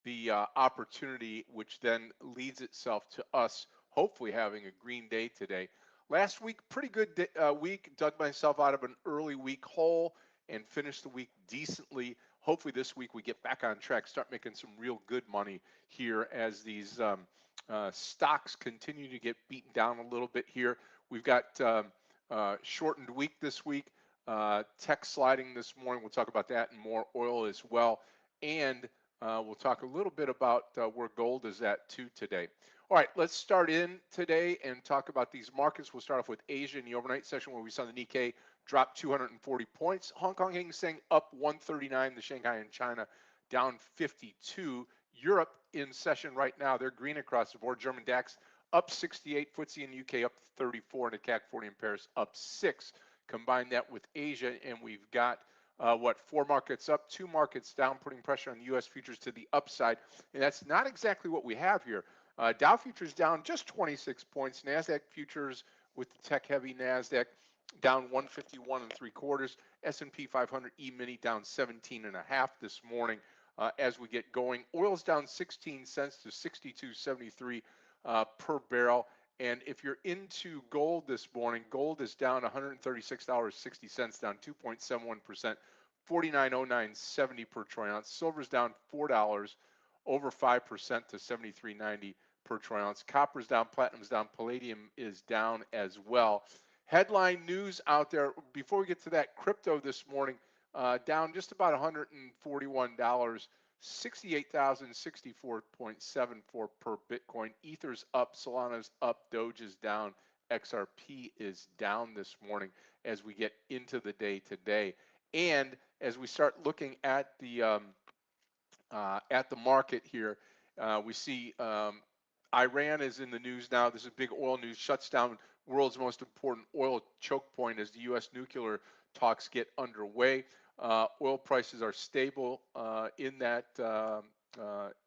the opportunity, which then leads itself to us hopefully having a green day today. Last week, pretty good week. Dug myself out of an early week hole and finished the week decently. Hopefully this week we get back on track, start making some real good money here as these stocks continue to get beaten down a little bit here. We've got shortened week this week, tech sliding this morning. We'll talk about that and more. Oil as well. And we'll talk a little bit about where gold is at too today. All right, let's start in today and talk about these markets. We'll start off with Asia in the overnight session where we saw the Nikkei drop 240 points. Hong Kong Hang Seng up 139. The Shanghai and China down 52. Europe in session right now. They're green across the board. German DAX up 68. FTSE in the UK up 34. And the CAC 40 in Paris up 6. Combine that with Asia and we've got four markets up, two markets down, putting pressure on the U.S. futures to the upside. And that's not exactly what we have here. Dow futures down just 26 points. NASDAQ futures with the tech-heavy NASDAQ down 151 and 3/4. S&P 500 E-mini down 17.5 this morning as we get going. Oil's down 16 cents to 62.73 per barrel. And if you're into gold this morning, gold is down $136.60, down 2.71%, 49.0970 per troy ounce. Silver's down $4, over 5% to 73.90 per troy ounce. Copper's down, platinum's down, palladium is down as well. Headline news out there. Before we get to that, crypto this morning down just about $141. 68,064.74 per Bitcoin. Ether's up, Solana's up, Doge is down, XRP is down this morning as we get into the day today. And as we start looking at the market here, we see Iran is in the news now. This is big oil news. Shuts down world's most important oil choke point as the U.S. nuclear talks get underway. Oil prices are stable in that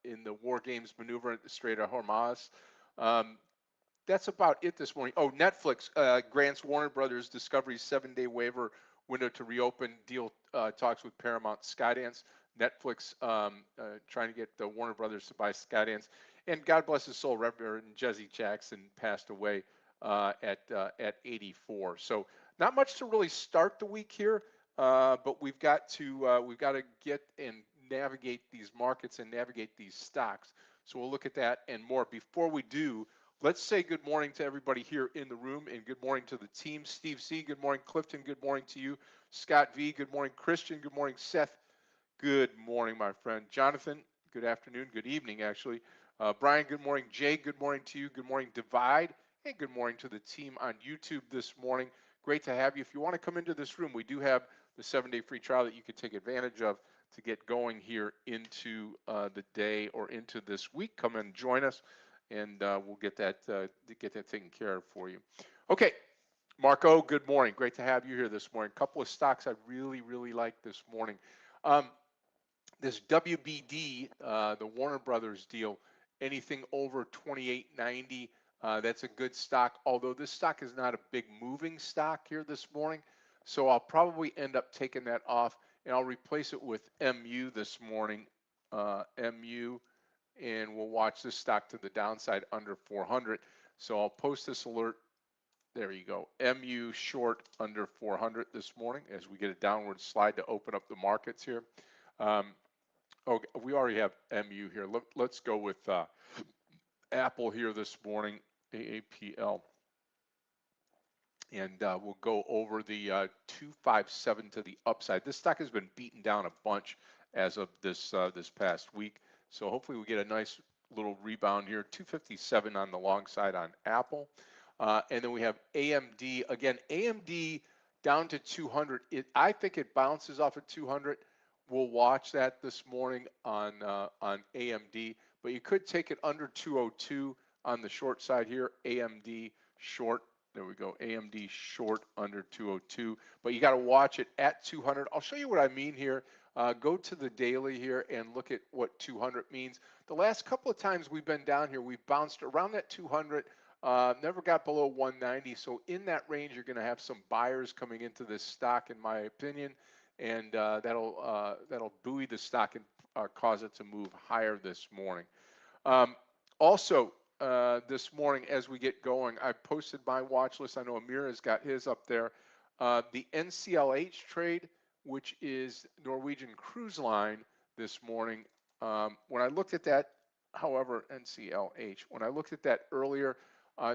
in the war games maneuver at the Strait of Hormuz. That's about it this morning. Oh, Netflix grants Warner Brothers Discovery's 7-day waiver window to reopen deal talks with Paramount Skydance. Netflix trying to get the Warner Brothers to buy Skydance. And God bless his soul, Reverend Jesse Jackson passed away at 84. So not much to really start the week here. But we've got to get and navigate these markets and navigate these stocks. So we'll look at that and more. Before we do, let's say good morning to everybody here in the room and good morning to the team. Steve C, good morning. Clifton, good morning to you. Scott V, good morning. Christian, good morning. Seth, good morning, my friend. Jonathan, good afternoon, good evening, actually. Brian, good morning. Jay, good morning to you. Good morning, Divide, and good morning to the team on YouTube this morning. Great to have you. If you want to come into this room, we do have the 7-day free trial that you could take advantage of to get going here into the day or into this week. Come and join us, and we'll get that taken care of for you. Okay, Marco, good morning. Great to have you here this morning. A couple of stocks I really like this morning. This WBD, the Warner Brothers deal, anything over 28.90. That's a good stock, although this stock is not a big moving stock here this morning. So I'll probably end up taking that off and I'll replace it with MU this morning, MU, and we'll watch this stock to the downside under 400. So I'll post this alert. There you go. MU short under 400 this morning as we get a downward slide to open up the markets here. Okay, we already have MU here. Let's go with Apple here this morning, AAPL. And we'll go over the 257 to the upside. This stock has been beaten down a bunch as of this past week. So hopefully we get a nice little rebound here. 257 on the long side on Apple. And then we have AMD. Again, AMD down to 200. I think it bounces off of 200. We'll watch that this morning on AMD. But you could take it under 202 on the short side here. AMD short. There we go, AMD short under 202, but you got to watch it at 200. I'll show you what I mean here. Go to the daily here and look at what 200 means. The last couple of times we've been down here, we've bounced around that 200, never got below 190. So in that range, you're going to have some buyers coming into this stock, in my opinion, and that'll buoy the stock and cause it to move higher this morning. Also, this morning as we get going, I posted my watch list. I know Amir has got his up there. The NCLH trade, which is Norwegian Cruise Line this morning. When I looked at that, however, NCLH, when I looked at that earlier,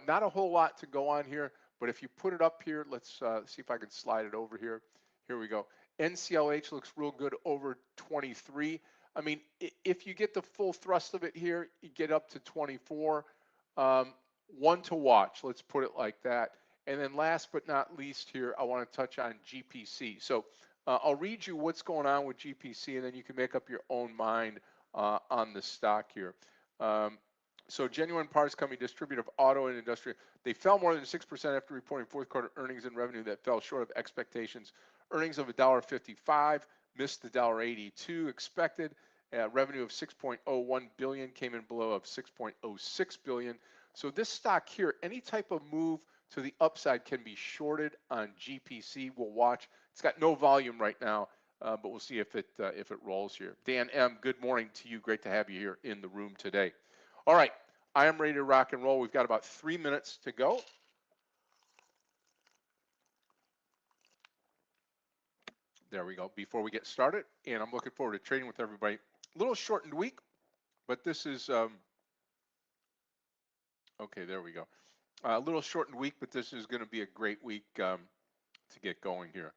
not a whole lot to go on here, but if you put it up here, let's see if I can slide it over here. Here we go. NCLH looks real good over 23. I mean, if you get the full thrust of it here, you get up to 24. One to watch, let's put it like that. And then last but not least here, I want to touch on GPC. So I'll read you what's going on with GPC, and then you can make up your own mind on the stock here. So Genuine Parts Company, distributor of auto and industrial, they fell more than 6% after reporting fourth quarter earnings and revenue that fell short of expectations. Earnings of $1.55, missed the $1.82 expected. Revenue of 6.01 billion came in below of 6.06 billion. So this stock here, any type of move to the upside can be shorted on GPC. We'll watch. It's got no volume right now, but we'll see if it rolls here. Dan M., good morning to you. Great to have you here in the room today. All right, I am ready to rock and roll. We've got about 3 minutes to go. There we go. Before we get started, and I'm looking forward to trading with everybody. A little shortened week, but this is okay. There we go. A little shortened week, but this is going to be a great week to get going here.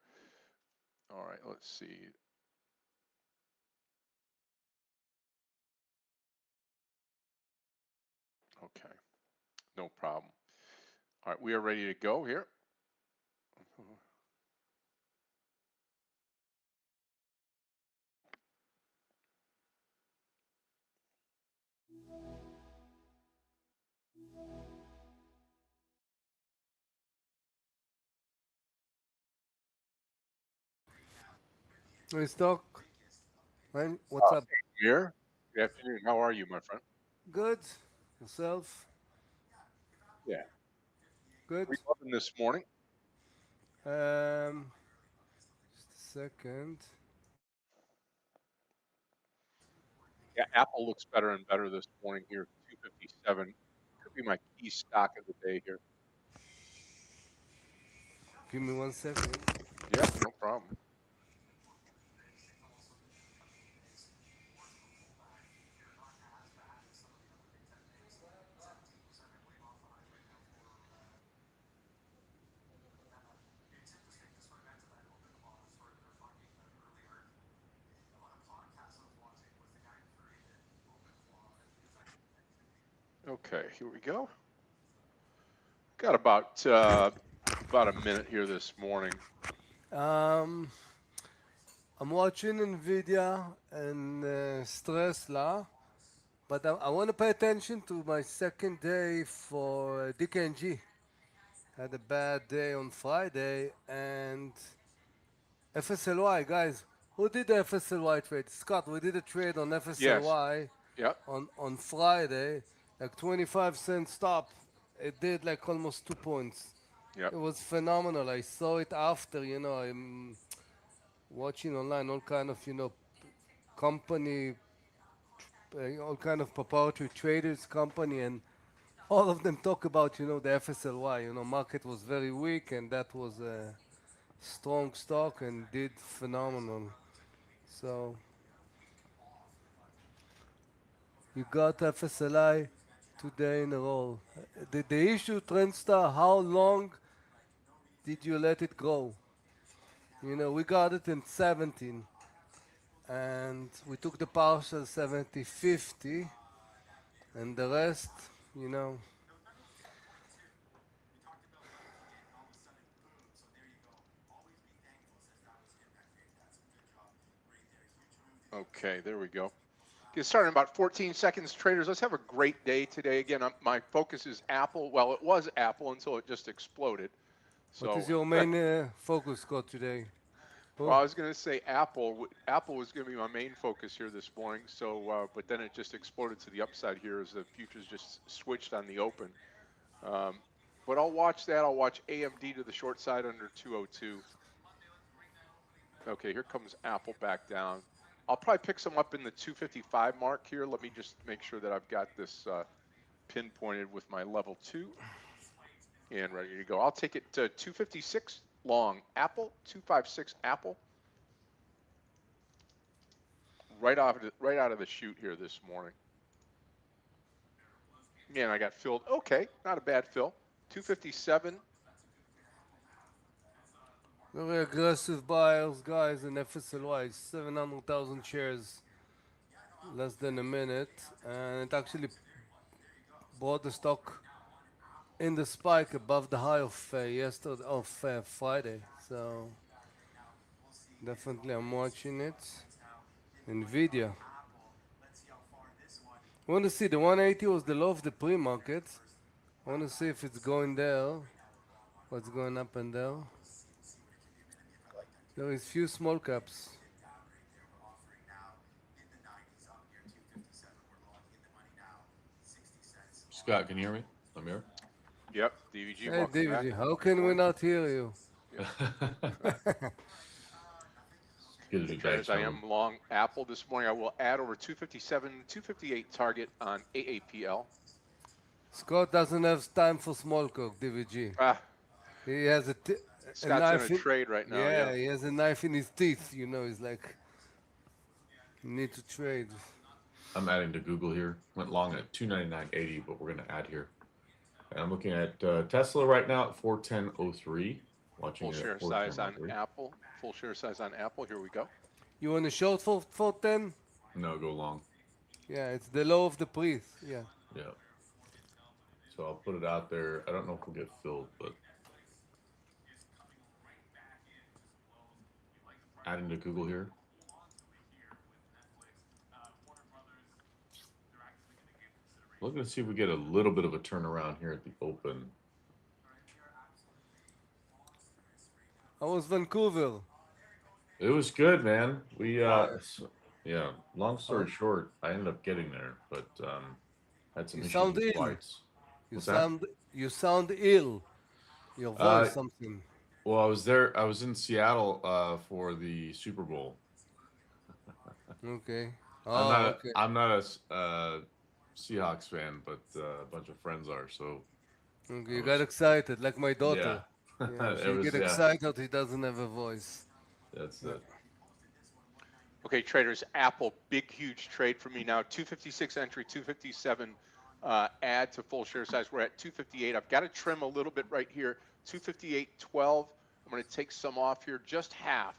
All right, let's see. Okay, no problem. All right, we are ready to go here. Hey, Stock. Man, what's up? Here. Good afternoon. How are you, my friend? Good. Yourself? Yeah. Good. We loving this morning. Um, just a second. Yeah, Apple looks better and better this morning here. 257 could be my key stock of the day here. Give me 1 second. Yeah, no problem. Okay, here we go. Got about a minute here this morning. Um, I'm watching Nvidia and Stressla, but I want to pay attention to my second day for DKNG. Had a bad day on Friday and FSLY, guys. Who did the FSLY trade? Scott, we did a trade on Yes. FSLY Yep. on Friday, like 25-cent stop. It did like almost 2 points. Yep. It was phenomenal. I saw it after, I'm watching online all kind of, company, all kind of proprietary traders company, and all of them talk about, the FSLY. Market was very weak, and that was a strong stock and did phenomenal. So you got FSLI today in a row. The issue, Trendstar, how long did you let it go? We got it in 17 and we took the partial 70-50 and the rest, you know. Okay, there we go. Get started in about 14 seconds, traders. Let's have a great day today. Again, my focus is Apple. Well, it was Apple until it just exploded. What is So, your main focus, Scott, today? well, Oh, I was going to say Apple. Apple was going to be my main focus here this morning. So, but then it just exploded to the upside here as the futures just switched on the open. Um, but I'll watch that. I'll watch AMD to the short side under 202. Okay, here comes Apple back down. I'll probably pick some up in the 255 mark here. Let me just make sure that I've got this pinpointed with my level 2 and ready to go. I'll take it to 256 long Apple, 256 Apple. Right out of the chute here this morning. Man, I got filled. Okay, not a bad fill. 257. Very aggressive buyers, guys, in FSLY. 700,000 shares, less than a minute. And it actually brought the stock in the spike above the high of yesterday, of Friday. So definitely I'm watching it. Nvidia. I want to see the 180 was the low of the pre-market. I want to see if it's going there. What's going up and down? There is few small caps. Scott, can you hear me? I'm here. Yep, DVG, Hey, welcome back. DVG, how can we not hear you? Good to be back, Traders, I gentlemen. am long Apple this morning. I will add over 257, 258 target on AAPL. Scott doesn't have time for small talk, DVG. Ah, He has a Scott's in knife a trade right now. yeah, Yeah. he has a knife in his teeth. You know, he's like, you need to trade. I'm adding to Google here. Went long at 299.80, but we're going to add here. And I'm looking at Tesla right now at 410.03. Watching Full it share at size on 410.03. Apple. Full share size on Apple. Here we go. You want a short for 410? No, go long. Yeah, it's the low of the pre. Yeah. Yeah. So I'll put it out there. I don't know if we'll get filled, but adding to Google here. Looking to see if we get a little bit of a turnaround here at the open. How was Vancouver? It was good, man. We Wow. yeah. Long story short, I ended up getting there, but had some You issues sound with ill. flights. You What's that? sound ill. Your Uh, voice something. well, I was there. I was in Seattle for the Super Bowl. Okay. Oh, okay. I'm not a Seahawks fan, but a bunch of friends are. So Okay. I You got was, excited, like my yeah. daughter. Yeah, It she was, get yeah. excited. He doesn't have a voice. That's Yeah. it. Okay, traders, Apple, big, huge trade for me now. 256 entry, 257 add to full share size. We're at 258. I've got to trim a little bit right here. 258.12. I'm going to take some off here, just half,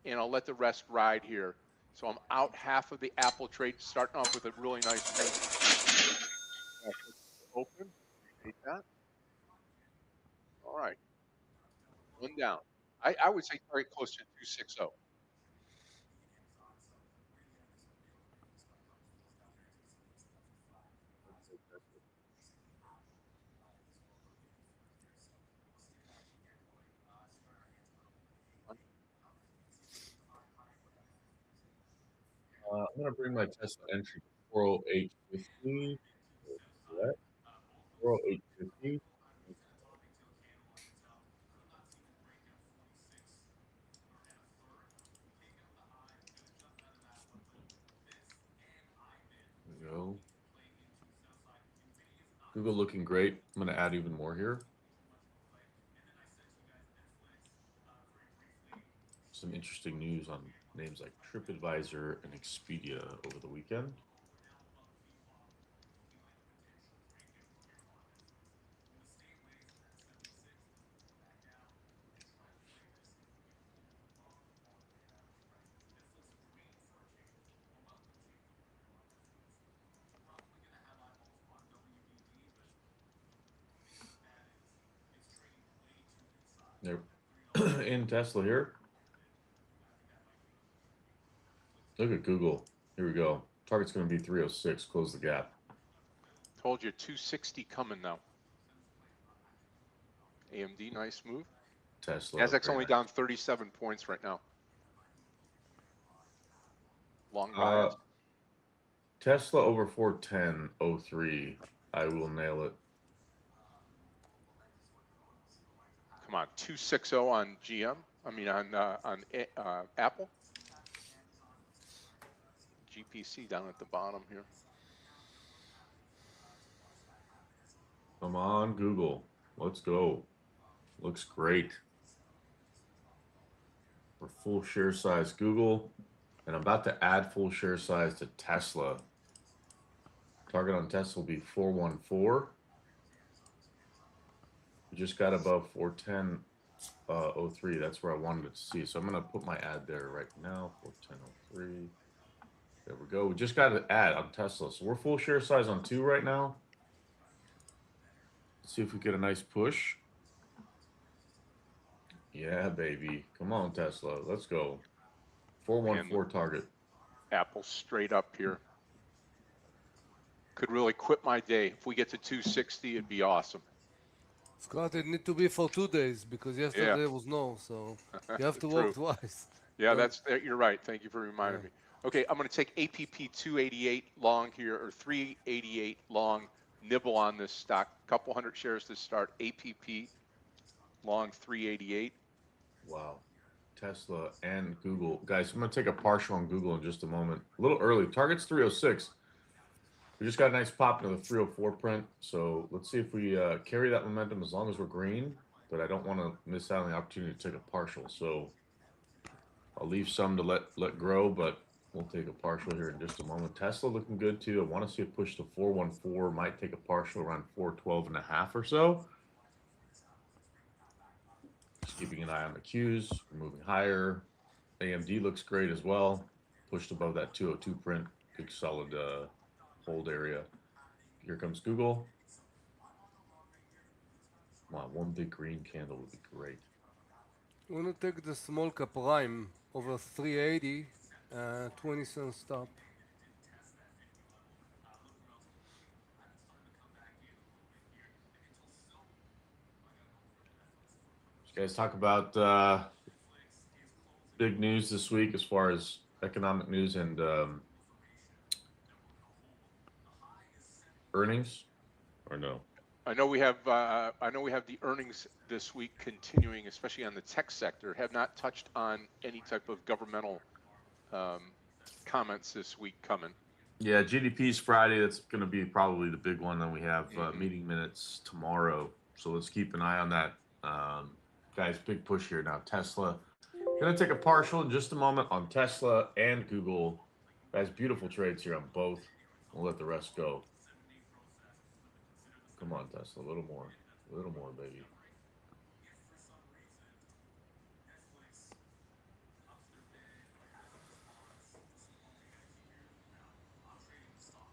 and I'll let the rest ride here. So I'm out half of the Apple trade, starting off with a really nice trade. Open. Appreciate that. All right. One down. I would say target close to 260. I'm gonna bring my Tesla entry to 408.50. Correct. 408.50. There we go. Google looking great. I'm gonna add even more here. Some interesting news on names like TripAdvisor and Expedia over the weekend. They're in Tesla here. Look at Google. Here we go. Target's going to be 306. Close the gap. Told you 260 coming now. AMD, nice move. Tesla. Nasdaq's very only nice. down 37 points right now. Long Uh, bias. Tesla over 410.03. I will nail it. Come on, 260 on GM. I mean on Apple. GPC down at the bottom here. Come on, Google. Let's go. Looks great. For full share size Google. And I'm about to add full share size to Tesla. Target on Tesla will be 414. We just got above 410.03. That's where I wanted to see. So I'm going to put my ad there right now. 410.03. There we go. We just got an ad on Tesla. So we're full share size on 2 right now. Let's see if we get a nice push. Yeah, baby. Come on, Tesla. Let's go. 414 target. Apple straight up here. Could really quit my day. If we get to 260, it'd be awesome. Scott, it need to be for 2 days because yesterday was no, so you have to True. work twice. Yeah, you're right. Thank you for reminding me. Okay, I'm going to take APP 288 long here, or 388 long, nibble on this stock. Couple hundred shares to start. APP long 388. Wow. Tesla and Google. Guys, I'm going to take a partial on Google in just a moment. A little early. Target's 306. We just got a nice pop into the 304 print. So let's see if we carry that momentum as long as we're green. But I don't want to miss out on the opportunity to take a partial. So I'll leave some to let grow, but we'll take a partial here in just a moment. Tesla looking good too. I want to see it push to 414. Might take a partial around 412.5 or so. Just keeping an eye on the Qs. We're moving higher. AMD looks great as well. Pushed above that 202 print. Big solid hold area. Here comes Google. Wow, one big green candle would be great. I'm gonna take the small cap prime over 380, 20 cent stop. You guys talk about big news this week as far as economic news and earnings, or no? I know we have the earnings this week continuing, especially on the tech sector. Have not touched on any type of governmental comments this week coming. Yeah, GDP's Friday. That's going to be probably the big one. Then we have meeting minutes tomorrow. So let's keep an eye on that. Guys, big push here now. Tesla. Going to take a partial in just a moment on Tesla and Google. Guys, beautiful trades here on both. We'll let the rest go. Come on, Tesla. A little more, baby.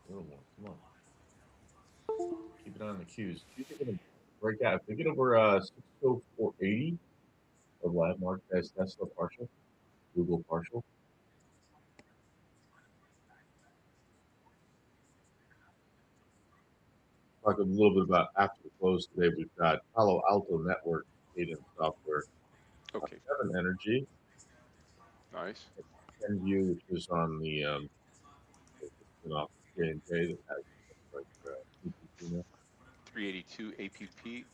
A little more. Come on. Keep it on the Qs. These are going to break out. If they get over 604.80 of live mark, guys, Tesla partial, Google partial. Talk a little bit about after the close today. We've got Palo Alto Network data and software. Okay. Seven Energy. Nice. Kenvue, which is on the J&J. 382 APP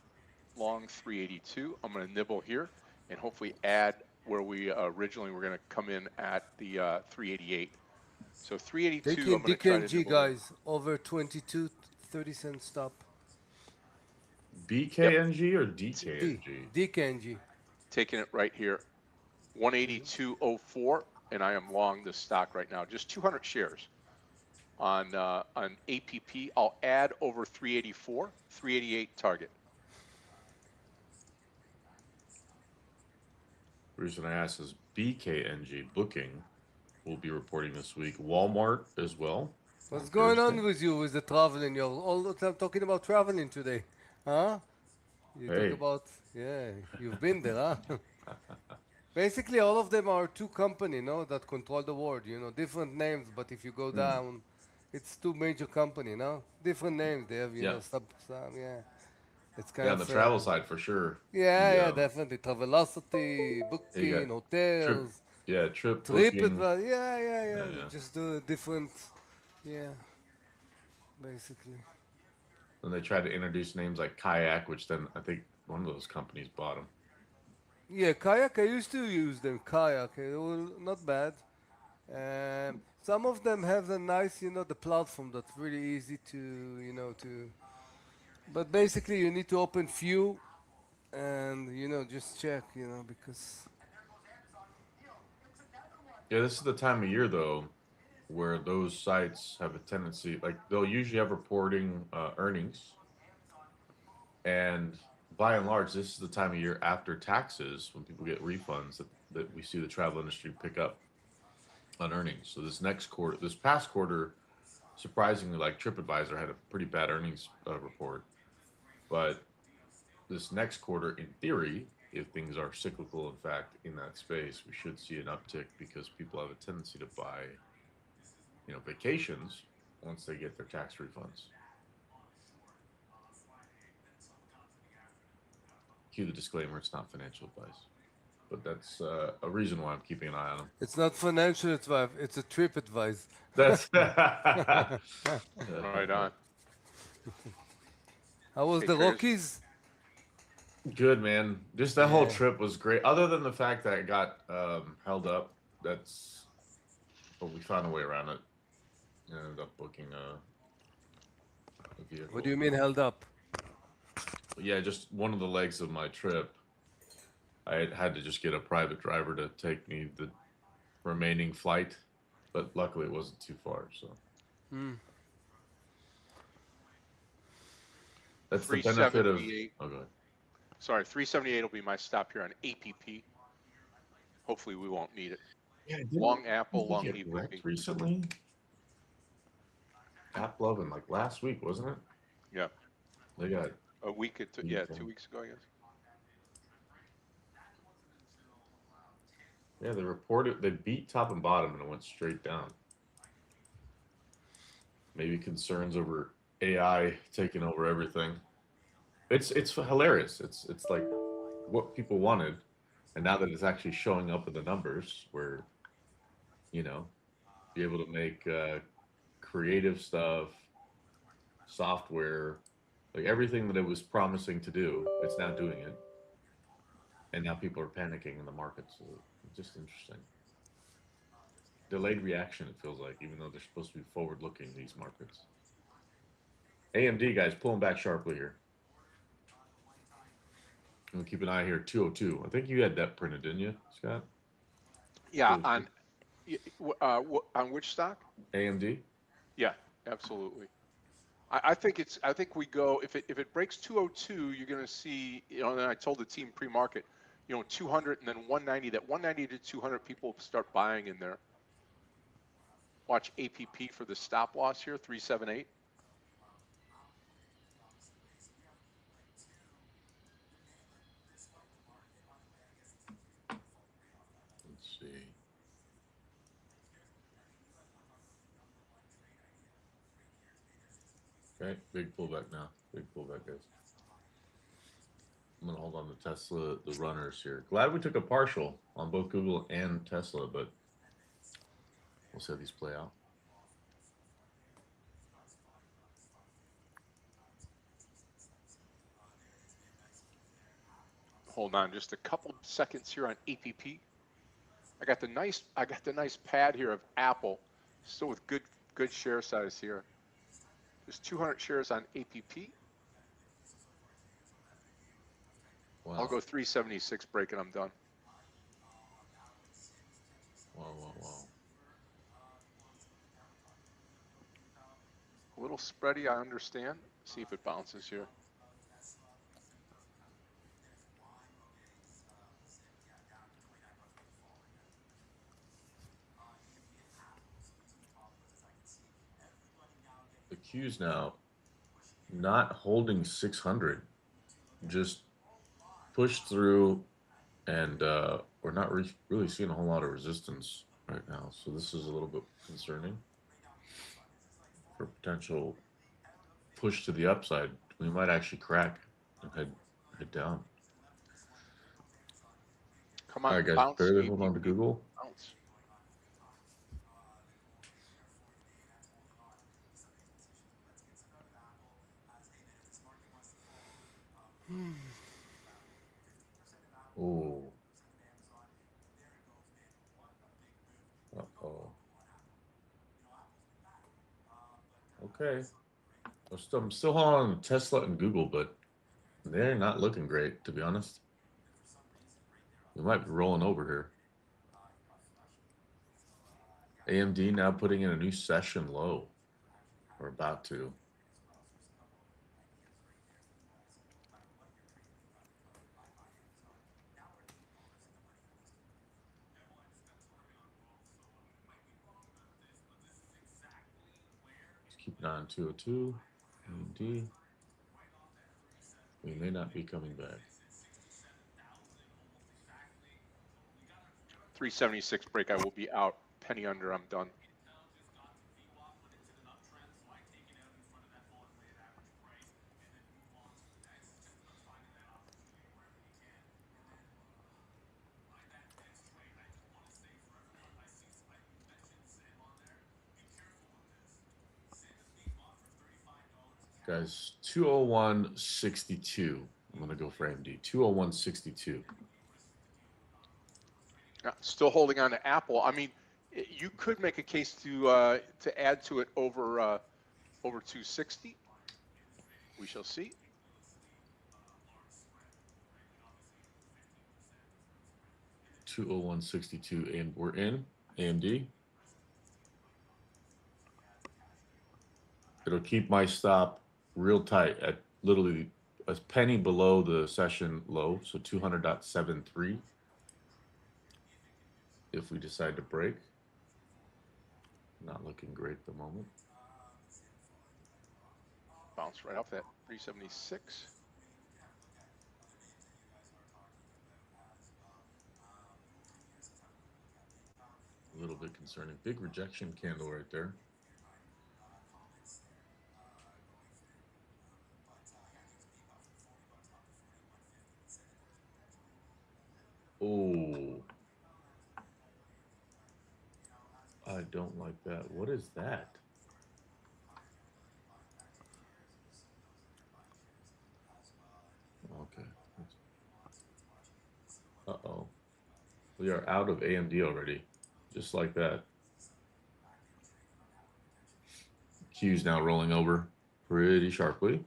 long 382. I'm going to nibble here and hopefully add where we originally were going to come in at the 388. So 382. Taking I'm going to try to DKNG, guys, over 22, 30 cent stop. BKNG or DKNG? DKNG. Taking it right here, 182.04, and I am long this stock right now. Just 200 shares on APP. I'll add over 384, 388 target. The reason I asked is BKNG Booking will be reporting this week. Walmart as well. What's going on with you with the traveling? You're all the time talking about traveling today, huh? You Hey. talk about, you've been there, huh? Basically, all of them are two companies, no, that control the world. Different names, but if you go down, it's two major companies, no, different names. They have, some, It's kind on of the travel side for sure. Yeah, definitely. Travelocity, booking, hotels. Trip Booking. booking. Yeah. Just do different, basically. And they tried to introduce names like Kayak, which then I think one of those companies bought them. Yeah, Kayak, I used to use them. Kayak, they were not bad. Some of them have the nice, the platform that's really easy to, to. But basically, you need to open few and just check, because Yeah, this is the time of year though where those sites have a tendency, like they'll usually have reporting earnings, and by and large, this is the time of year after taxes when people get refunds that we see the travel industry pick up on earnings. So this next quarter, this past quarter, surprisingly, like TripAdvisor had a pretty bad earnings report, but this next quarter, in theory, if things are cyclical, in fact, in that space, we should see an uptick because people have a tendency to buy, vacations once they get their tax refunds. Cue the disclaimer: it's not financial advice, but that's a reason why I'm keeping an eye on them. it's not financial advice, it's a trip advice. That's Right on. How was Hey, the traders. Rockies? good, man. Just that whole Yeah. trip was great. Other than the fact that it got held up, but we found a way around it. And ended up booking a vehicle. What do you mean held up? Yeah, just one of the legs of my trip. I had to just get a private driver to take me the remaining flight, but luckily it wasn't too far. So that's the benefit of. 378. Oh, go ahead. Sorry, 378 will be my stop here on APP. Hopefully, we won't need it. Yeah, Long Apple, long get APP. wrecked recently. App Lovin', like last week, wasn't it? Yeah, They got a week. Yeah, 2 weeks ago, I guess. they reported they beat top and bottom and it went straight down. Maybe concerns over AI taking over everything. It's hilarious. It's like what people wanted, and now that it's actually showing up in the numbers, where be able to make creative stuff, software, like everything that it was promising to do, it's now doing it, and now people are panicking in the market. So it's just interesting. Delayed reaction, it feels like, even though they're supposed to be forward-looking, these markets. AMD guys pulling back sharply here. We'll keep an eye here. 202. I think you had that printed, didn't you, Scott? Yeah, 202. on which stock? AMD. Yeah, absolutely. I think I think we go if it breaks 202, you're going to see. And I told the team pre-market, 200 and then 190. That 190 to 200 people start buying in there. Watch APP for the stop loss here, 378. Let's see. Okay, big pullback now. Big pullback, guys. I'm gonna hold on to Tesla, the runners here. Glad we took a partial on both Google and Tesla, but we'll see how these play out. Hold on just a couple seconds here on APP. I got the nice pad here of Apple, still with good share size here. There's 200 shares on APP. Wow. I'll go 376 break and I'm done. Wow. A little spready, I understand. See if it bounces here. The Q's now not holding 600, just pushed through, and we're not really seeing a whole lot of resistance right now. So this is a little bit concerning for potential push to the upside. We might actually crack and head down. Come on, All right, guys, bounce. barely APP, hold on to Google. bounce. Oh. Uh-oh. Okay. I'm still holding on to Tesla and Google, but they're not looking great, to be honest. We might be rolling over here. AMD now putting in a new session low. We're about to. Let's keep it on 202. AMD. We may not be coming back. 376 break. I will be out. Penny under. I'm done. Guys, 201.62. I'm going to go for AMD. 201.62. Still holding on to Apple. I mean, you could make a case to add to it over 260. We shall see. $201.62, and we're in AMD. It'll keep my stop real tight at literally a penny below the session low, so 200.73. If we decide to break, not looking great at the moment. Bounce right off that 376. A little bit concerning. Big rejection candle right there. Oh, I don't like that. What is that? Okay. Uh-oh. We are out of AMD already. Just like that. Q's now rolling over pretty sharply.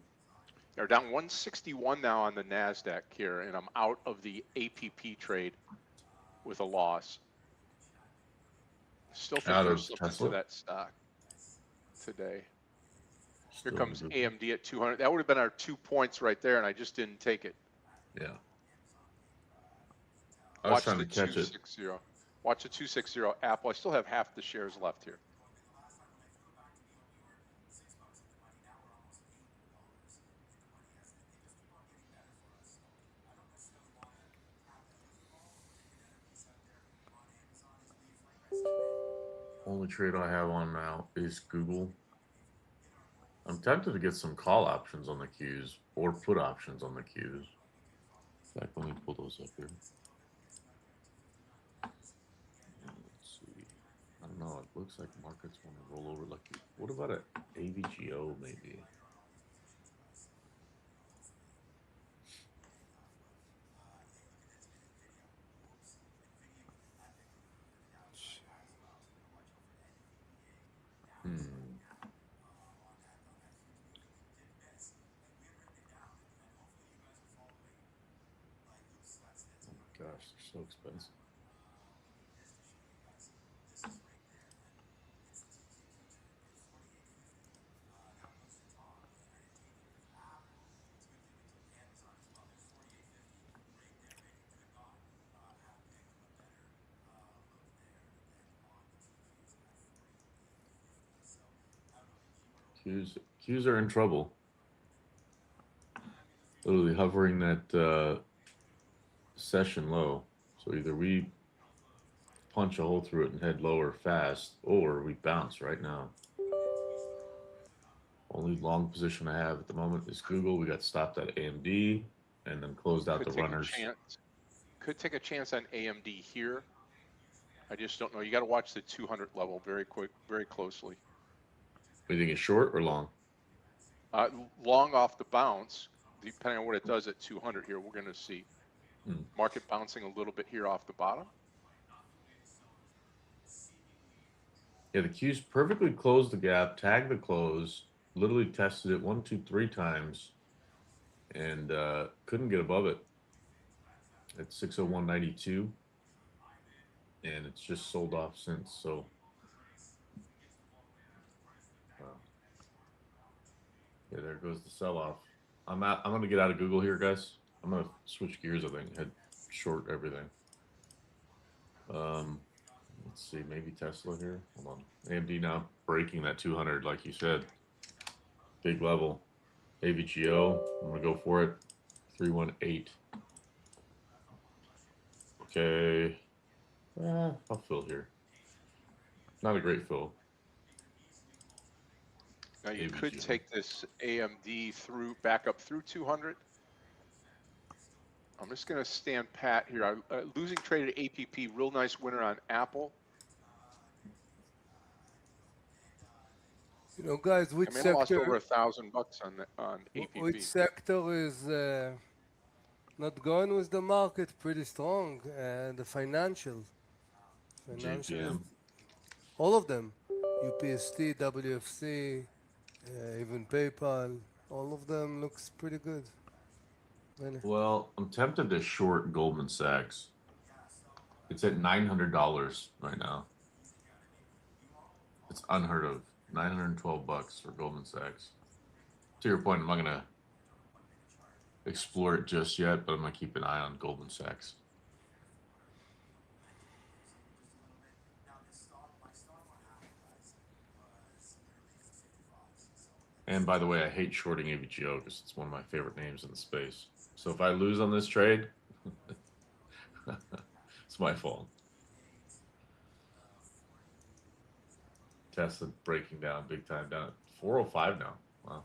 They're down 161 now on the NASDAQ here, and I'm out of the APP trade with a loss. Still think Out there's of something Tesla? to that stock today. Here Still comes good. AMD at 200. That would have been our 2 points right there, and I just didn't take it. Yeah. I was Watch trying the to catch it. 260. Watch the 260 Apple. I still have half the shares left here. Only trade I have on now is Google. I'm tempted to get some call options on the Qs or put options on the Qs. In fact, let me pull those up here. Let's see. I don't know. It looks like markets want to roll over. Like, what about an AVGO maybe? Oh my gosh, they're so expensive. Qs are in trouble. Literally hovering that session low. So either we punch a hole through it and head lower fast, or we bounce right now. Only long position I have at the moment is Google. We got stopped at AMD and then closed out the runners. Could take a chance on AMD here. I just don't know. You got to watch the 200 level very closely. You think it's short or long? Long off the bounce, depending on what it does at 200 here, we're going to see market bouncing a little bit here off the bottom. Yeah, the Qs perfectly closed the gap, tagged the close, literally tested it 1, 2, 3 times and couldn't get above it at 601.92, and it's just sold off since. So yeah, there goes the sell-off. I'm gonna get out of Google here, guys. I'm gonna switch gears. I think head short everything. Let's see, maybe Tesla here. Hold on. AMD now breaking that 200, like you said. Big level. AVGO. I'm gonna go for it. 318. Okay. I'll fill here. Not a great fill. Now you AVGO. could take this AMD through back up through 200. I'm just going to stand pat here. Losing trade at APP, real nice winner on Apple. You know, guys, which I mean, I lost sector? over $1,000 on APP. Which sector is not going with the market pretty strong? The financial. JPM. All of them. UPST, WFC, even PayPal. All of them looks pretty good. Really. Well, I'm tempted to short Goldman Sachs. It's at $900 right now. It's unheard of. $912 for Goldman Sachs. To your point, I'm not gonna explore it just yet, but I'm gonna keep an eye on Goldman Sachs. And by the way, I hate shorting AVGO because it's one of my favorite names in the space. So if I lose on this trade, it's my fault. Tesla breaking down big time, down at 405 now. Wow.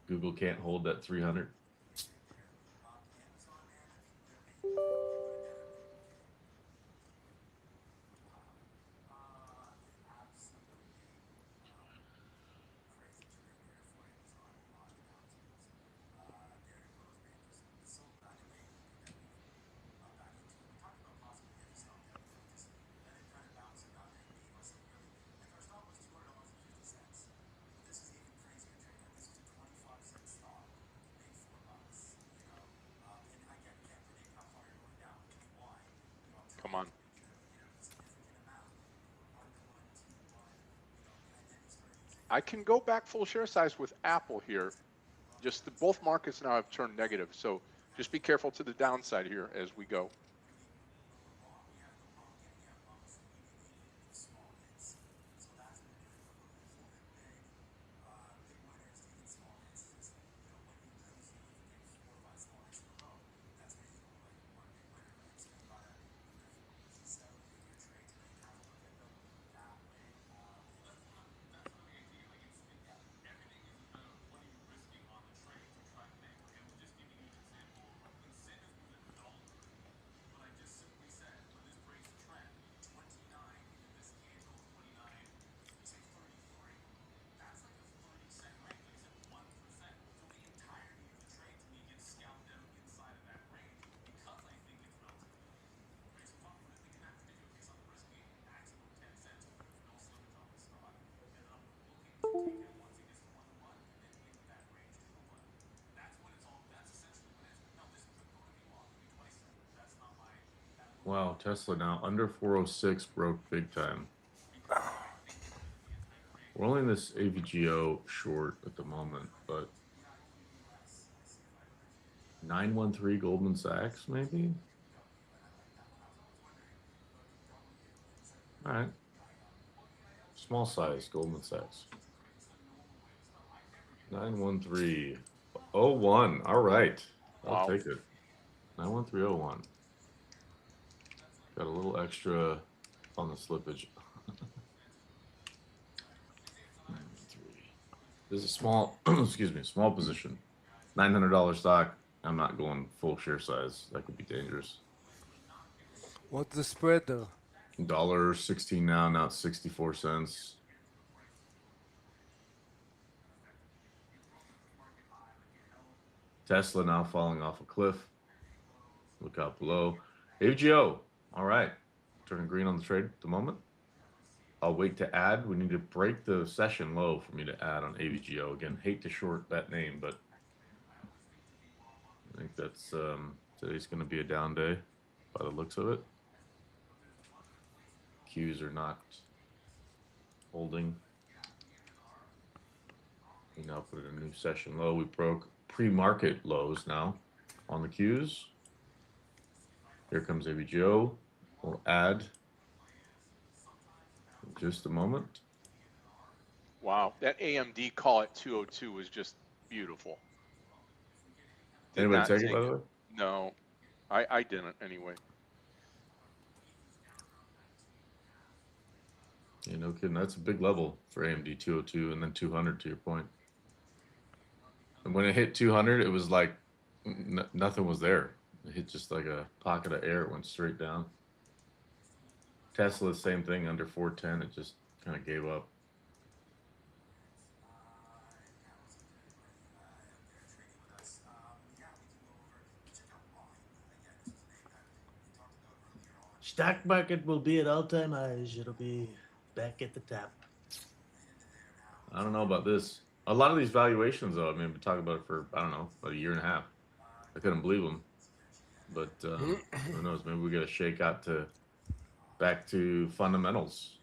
Google can't hold that 300. Come on. I can go back full share size with Apple here. Just both markets now have turned negative. So just be careful to the downside here as we go. Wow, Tesla now under 406 broke big time. We're only in this AVGO short at the moment, but 913 Goldman Sachs maybe? All right. Small size Goldman Sachs. 91301. All right. I'll Wow. take it. 91301. Got a little extra on the slippage. 913. This is a small, excuse me, small position. $900 stock. I'm not going full share size. That could be dangerous. What's the spread there? $1.16 now. Now it's 64 cents. Tesla now falling off a cliff. Look out below. AVGO. All right. Turning green on the trade at the moment. I'll wait to add. We need to break the session low for me to add on AVGO. Again, hate to short that name, but I think that's today's going to be a down day by the looks of it. Qs are not holding. We now put in a new session low. We broke pre-market lows now on the Qs. Here comes AVGO. We'll add in just a moment. Wow, that AMD call at 202 was just beautiful. Did Anybody not take it, by the way? No, I didn't anyway. Yeah, no kidding. That's a big level for AMD 202 and then 200 to your point. And when it hit 200, it was like nothing was there. It hit just like a pocket of air. It went straight down. Tesla, same thing, under 410. It just kind of gave up. Stock market will be at all-time highs. It'll be back at the top. I don't know about this. A lot of these valuations, though, I mean, we talked about it for, I don't know, about a year and a half. I couldn't believe them. But who knows? Maybe we get a shakeout to back to fundamentals.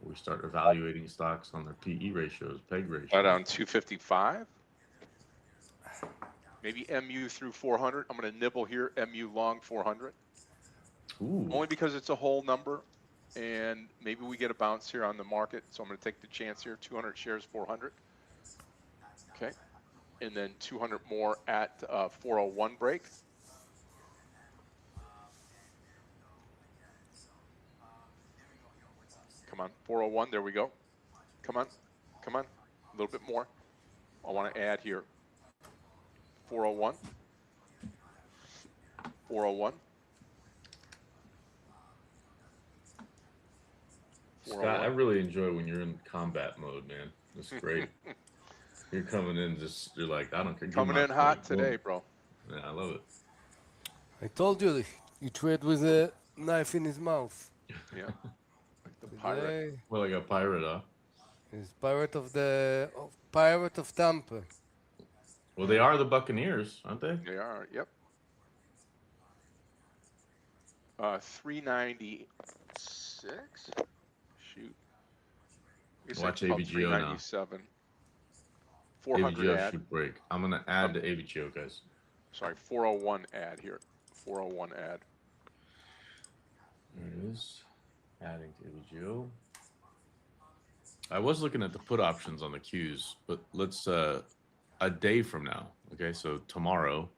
We start evaluating stocks on their PE ratios, PEG ratios. Right on 255. Maybe MU through 400. I'm going to nibble here. MU long 400. Ooh. Only because it's a whole number, and maybe we get a bounce here on the market. So I'm going to take the chance here. 200 shares, 400. Okay, and then 200 more at 401 break. Come on, 401. There we go. Come on, come on. A little bit more. I want to add here. 401. 401. Scott, I really enjoy when you're in combat mode, man. It's great. You're coming in just, you're like, I don't care. Coming in hot today, bro. Yeah, I love it. I told you, he trade with a knife in his mouth. Yeah. Like the pirate. Today, Well, like a pirate, huh? he's pirate of Tampa. Well, they are the Buccaneers, aren't they? They are, yep. 396. Shoot. I guess Watch that's about AVGO now. 397. 400 AVGO add. should break. I'm going to add to AVGO, guys. Sorry, 401 add here. 401 add. There it is. Adding to AVGO. I was looking at the put options on the Qs, but let's a day from now. Okay, so tomorrow,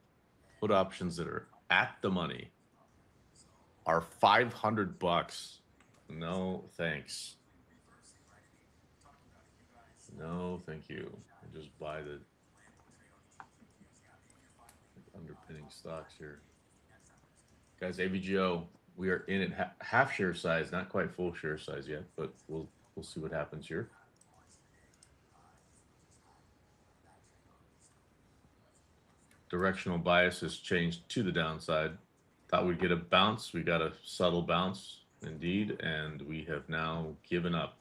put options that are at the money are $500. No thanks. No, thank you. I just buy the underpinning stocks here. Guys, AVGO, we are in at half share size, not quite full share size yet, but we'll see what happens here. Directional bias has changed to the downside. Thought we'd get a bounce. We got a subtle bounce indeed, and we have now given up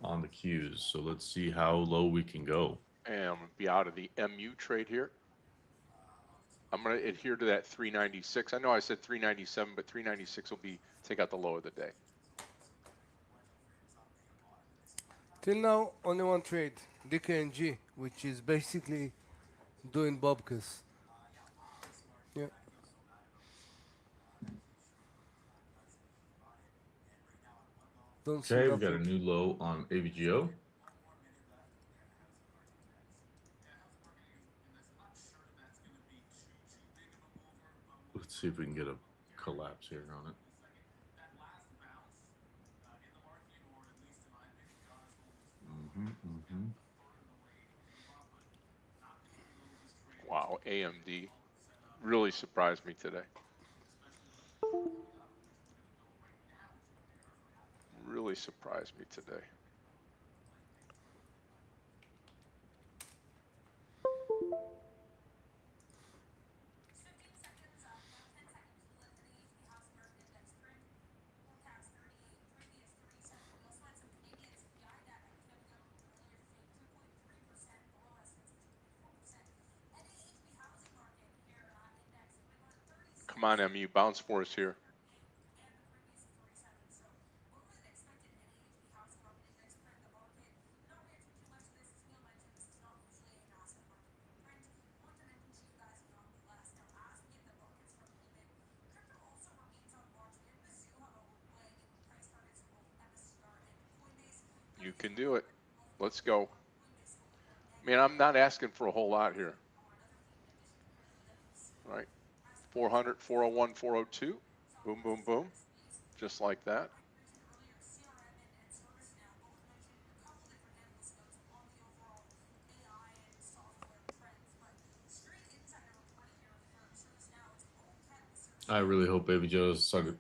on the Qs. So let's see how low we can go. And I'm going to be out of the MU trade here. I'm going to adhere to that 396. I know I said 397, but 396 will be take out the low of the day. Till now, only one trade, DKNG, which is basically doing Bobkas. Yeah. Don't see Okay, we got a nothing. new low on AVGO. Let's see if we can get a collapse here on it. Wow, AMD really surprised me today. Really surprised me today. Come on, MU, bounce for us here. You can do it. Let's go. Man, I'm not asking for a whole lot here. All right. 400, 401, 402. Boom, boom, boom. Just like that. I really hope Baby Joe's started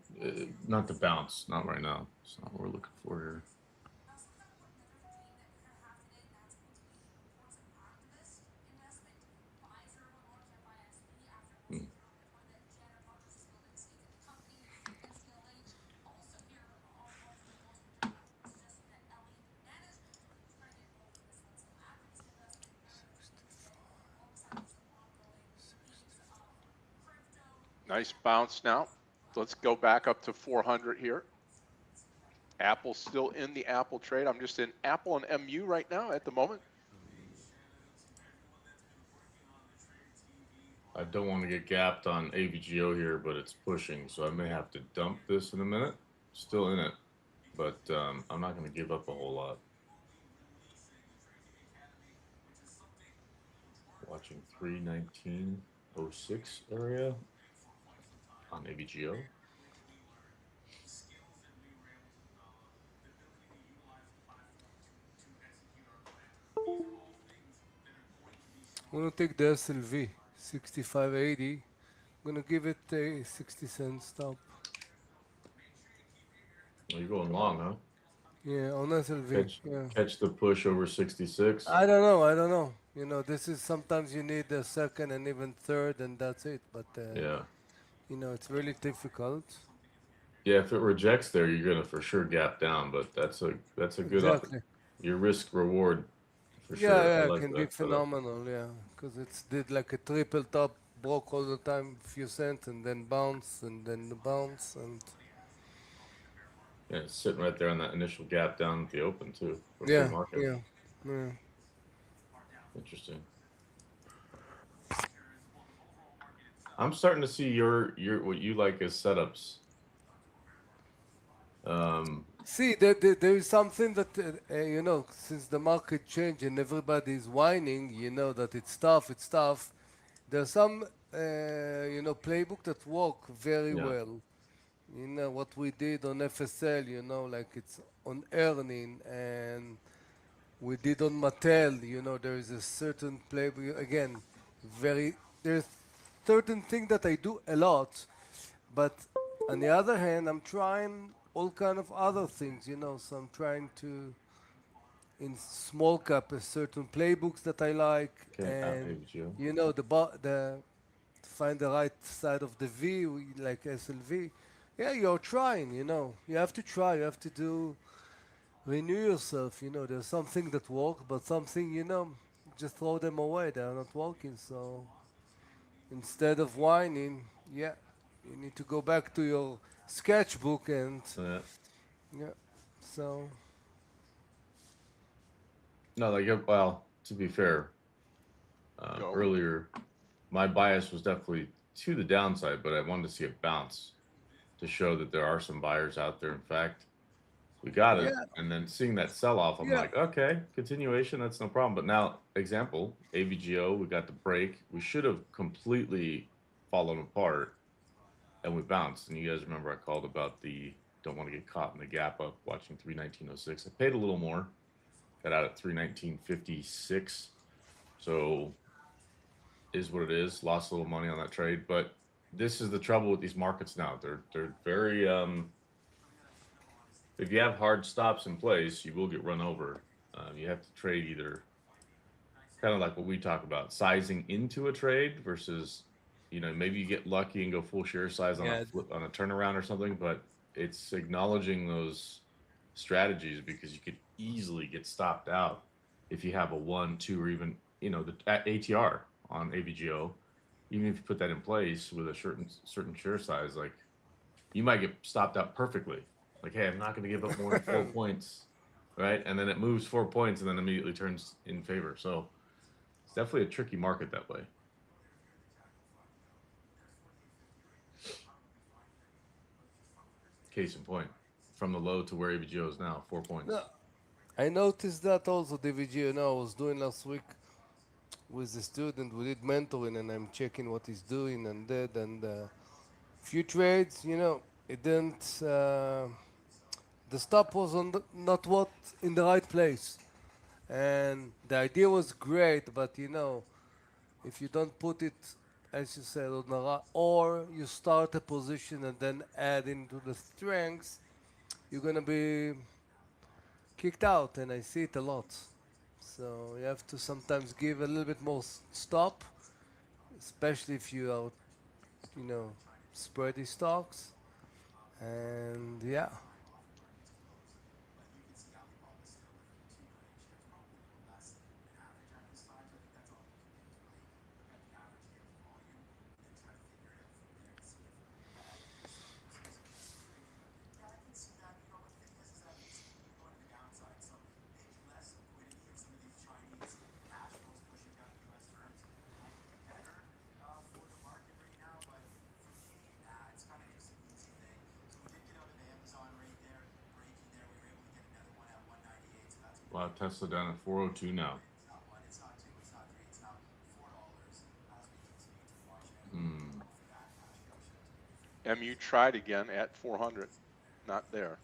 not to bounce, not right now. It's not what we're looking for here. Nice bounce now. Let's go back up to 400 here. Apple still in the Apple trade. I'm just in Apple and MU right now at the moment. I don't want to get gapped on AVGO here, but it's pushing, so I may have to dump this in a minute. Still in it, but I'm not going to give up a whole lot. Watching 319.06 area on AVGO. I'm gonna take the SLV 6580. I'm gonna give it a 60-cent stop. Well, you're going long, huh? Yeah, on SLV. Catch the push over 66. I don't know. You know, this is sometimes you need a second and even third, and that's it. But Yeah. you know, it's really difficult. Yeah, if it rejects there, you're gonna for sure gap down, but that's a good Exactly. your risk reward for sure. Yeah, I yeah, it like can be that setup. phenomenal. Yeah, because it's did like a triple top, broke all the time, few cents, and then bounce, and then the bounce, and Yeah, it's sitting right there on that initial gap down at the open too. For yeah, pre-market. yeah. Interesting. I'm starting to see your what you like as setups. See, there is something that you know, since the market changed and everybody is whining, you know that it's tough, it's tough. There's some you know, playbook that work very Yeah. well. You know what we did on FSL, you know, like it's on earning, and we did on Mattel. You know, there is a certain playbook again, very there's certain thing that I do a lot, but on the other hand, I'm trying all kind of other things, you know. So I'm trying to in small cap certain playbooks that I like, Okay. and AVGO. you know the find the right side of the V, like SLV. Yeah, you're trying. You know, you have to try. You have to do renew yourself. You know, there's something that work, but something you know, just throw them away. They are not working. So instead of whining, yeah, you need to go back to your sketchbook and Yeah. yeah. So No, well, to be fair, Go. earlier my bias was definitely to the downside, but I wanted to see a bounce to show that there are some buyers out there. In fact, we got it, yeah, and then seeing that sell off, I'm yeah, like, okay, continuation, that's no problem. But now, example, AVGO, we got the break. We should have completely fallen apart, and we bounced. And you guys remember I called about the don't want to get caught in the gap up watching 319.06. I paid a little more, got out at 319.56. So is what it is. Lost a little money on that trade, but this is the trouble with these markets now. They're very if you have hard stops in place, you will get run over. You have to trade either kind of like what we talk about, sizing into a trade versus, you know, maybe you get lucky and go full share size on yeah. a flip, on a turnaround or something, but it's acknowledging those strategies because you could easily get stopped out if you have a 1, 2, or even, you know, the at ATR on AVGO. even if you put that in place with a certain share size, like you might get stopped out perfectly. Like, hey, I'm not going to give up more than 4 points, right? And then it moves 4 points and then immediately turns in favor. So it's definitely a tricky market that way. Case in point, from the low to where AVGO is now, 4 points. No, I noticed that also, DVG. You know, I was doing last week with the student. We did mentoring, and I'm checking what he's doing and that. And few trades, you know, it didn't. The stop was on not what in the right place, and the idea was great. But you know, if you don't put it, as you said, on the right, or you start a position and then add into the strengths, you're gonna be kicked out, and I see it a lot. So you have to sometimes give a little bit more stop, especially if you are, you know, spready stocks. And yeah, Wow, Tesla down at 402 now. MU tried again at 400. Not there.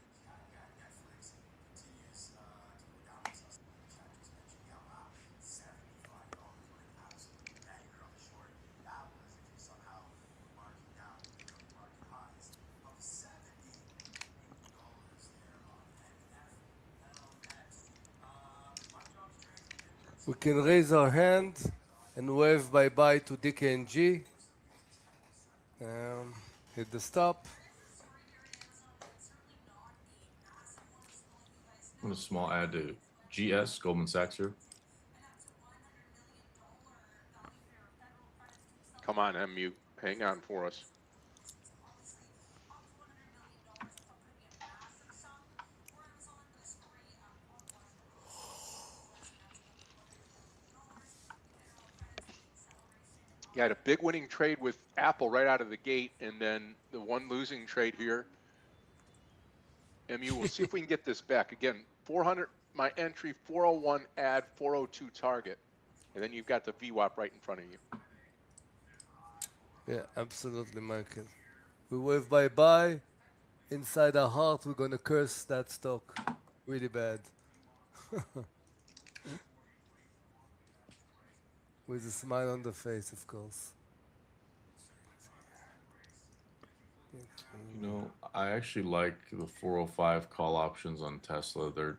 we can raise our hand and wave bye-bye to DKNG. Hit the stop. I'm a small add to GS, Goldman Sachs here. Come on, MU. Hang on for us. You had a big winning trade with Apple right out of the gate, and then the one losing trade here. MU, we'll see if we can get this back. Again, 400, my entry, 401 add, 402 target. And then you've got the VWAP right in front of you. Yeah, absolutely, Michael. We wave bye-bye. Inside our heart, we're gonna curse that stock really bad. With a smile on the face, of course. You know, I actually like the 405 call options on Tesla. They're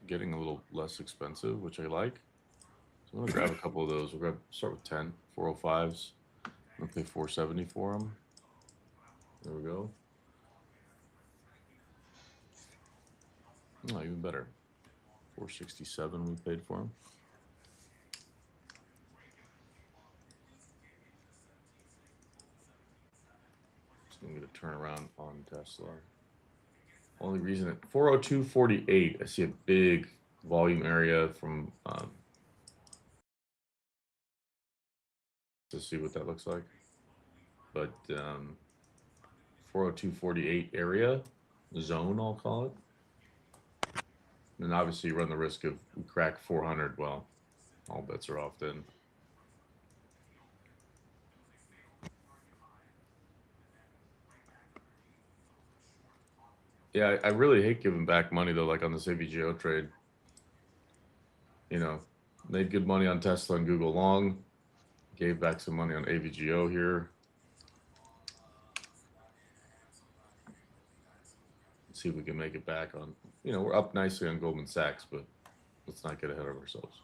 getting a little less expensive, which I like. So I'm gonna grab a couple of those. We'll start with 10 405s. I'll pay 470 for them. There we go. Oh, even better. 467 we paid for them. I'm going to turn around on Tesla. Only reason at 402.48, I see a big volume area from to see what that looks like. But 402.48 area zone, I'll call it. And obviously, you run the risk of we crack 400. Well, all bets are off then. Yeah, I really hate giving back money though, like on this AVGO trade. You know, made good money on Tesla and Google long, gave back some money on AVGO here. Let's see if we can make it back on, you know, we're up nicely on Goldman Sachs, but let's not get ahead of ourselves.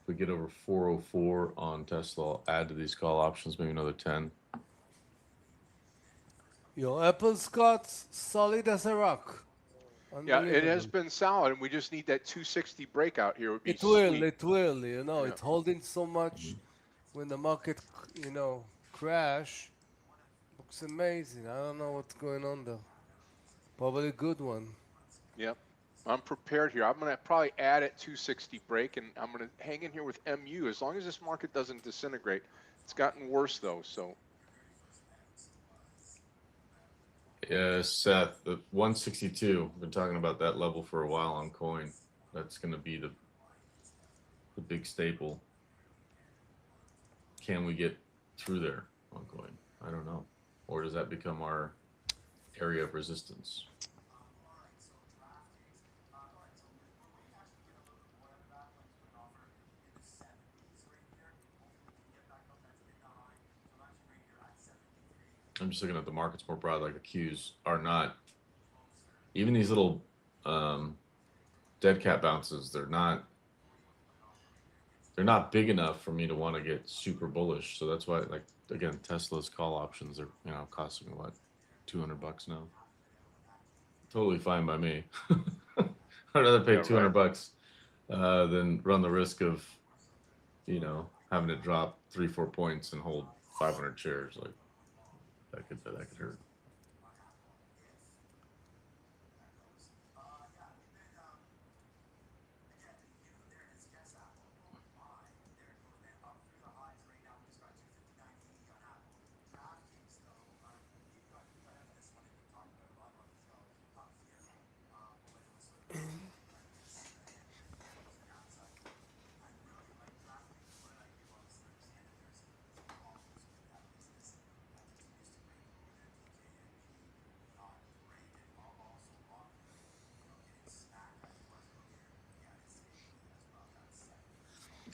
We get over 404 on Tesla, I'll add to these call options, maybe another 10. Your Apple, Scott, solid as a rock. Yeah, it has Unbelievable. been solid, and we just need that 260 breakout here. Would be It will, sweet. it will, you know, Yeah. it's holding so much when the market, you know, crash. Looks amazing. I don't know what's going on there. Probably a good one. Yep. I'm prepared here. I'm going to probably add at 260 break, and I'm going to hang in here with MU as long as this market doesn't disintegrate. It's gotten worse though, so Yeah, Seth, the 162. Been talking about that level for a while on coin. That's going to be the big staple. Can we get through there on coin? I don't know. Or does that become our area of resistance? I'm just looking at the markets more broad, like the Qs are not, even these little dead cat bounces, they're not big enough for me to want to get super bullish. So that's why, like, again, Tesla's call options are, costing what, $200 now. Totally fine by me. I'd rather pay yeah, right. $200 than run the risk of, having it drop 3-4 points and hold 500 shares. Like that could hurt.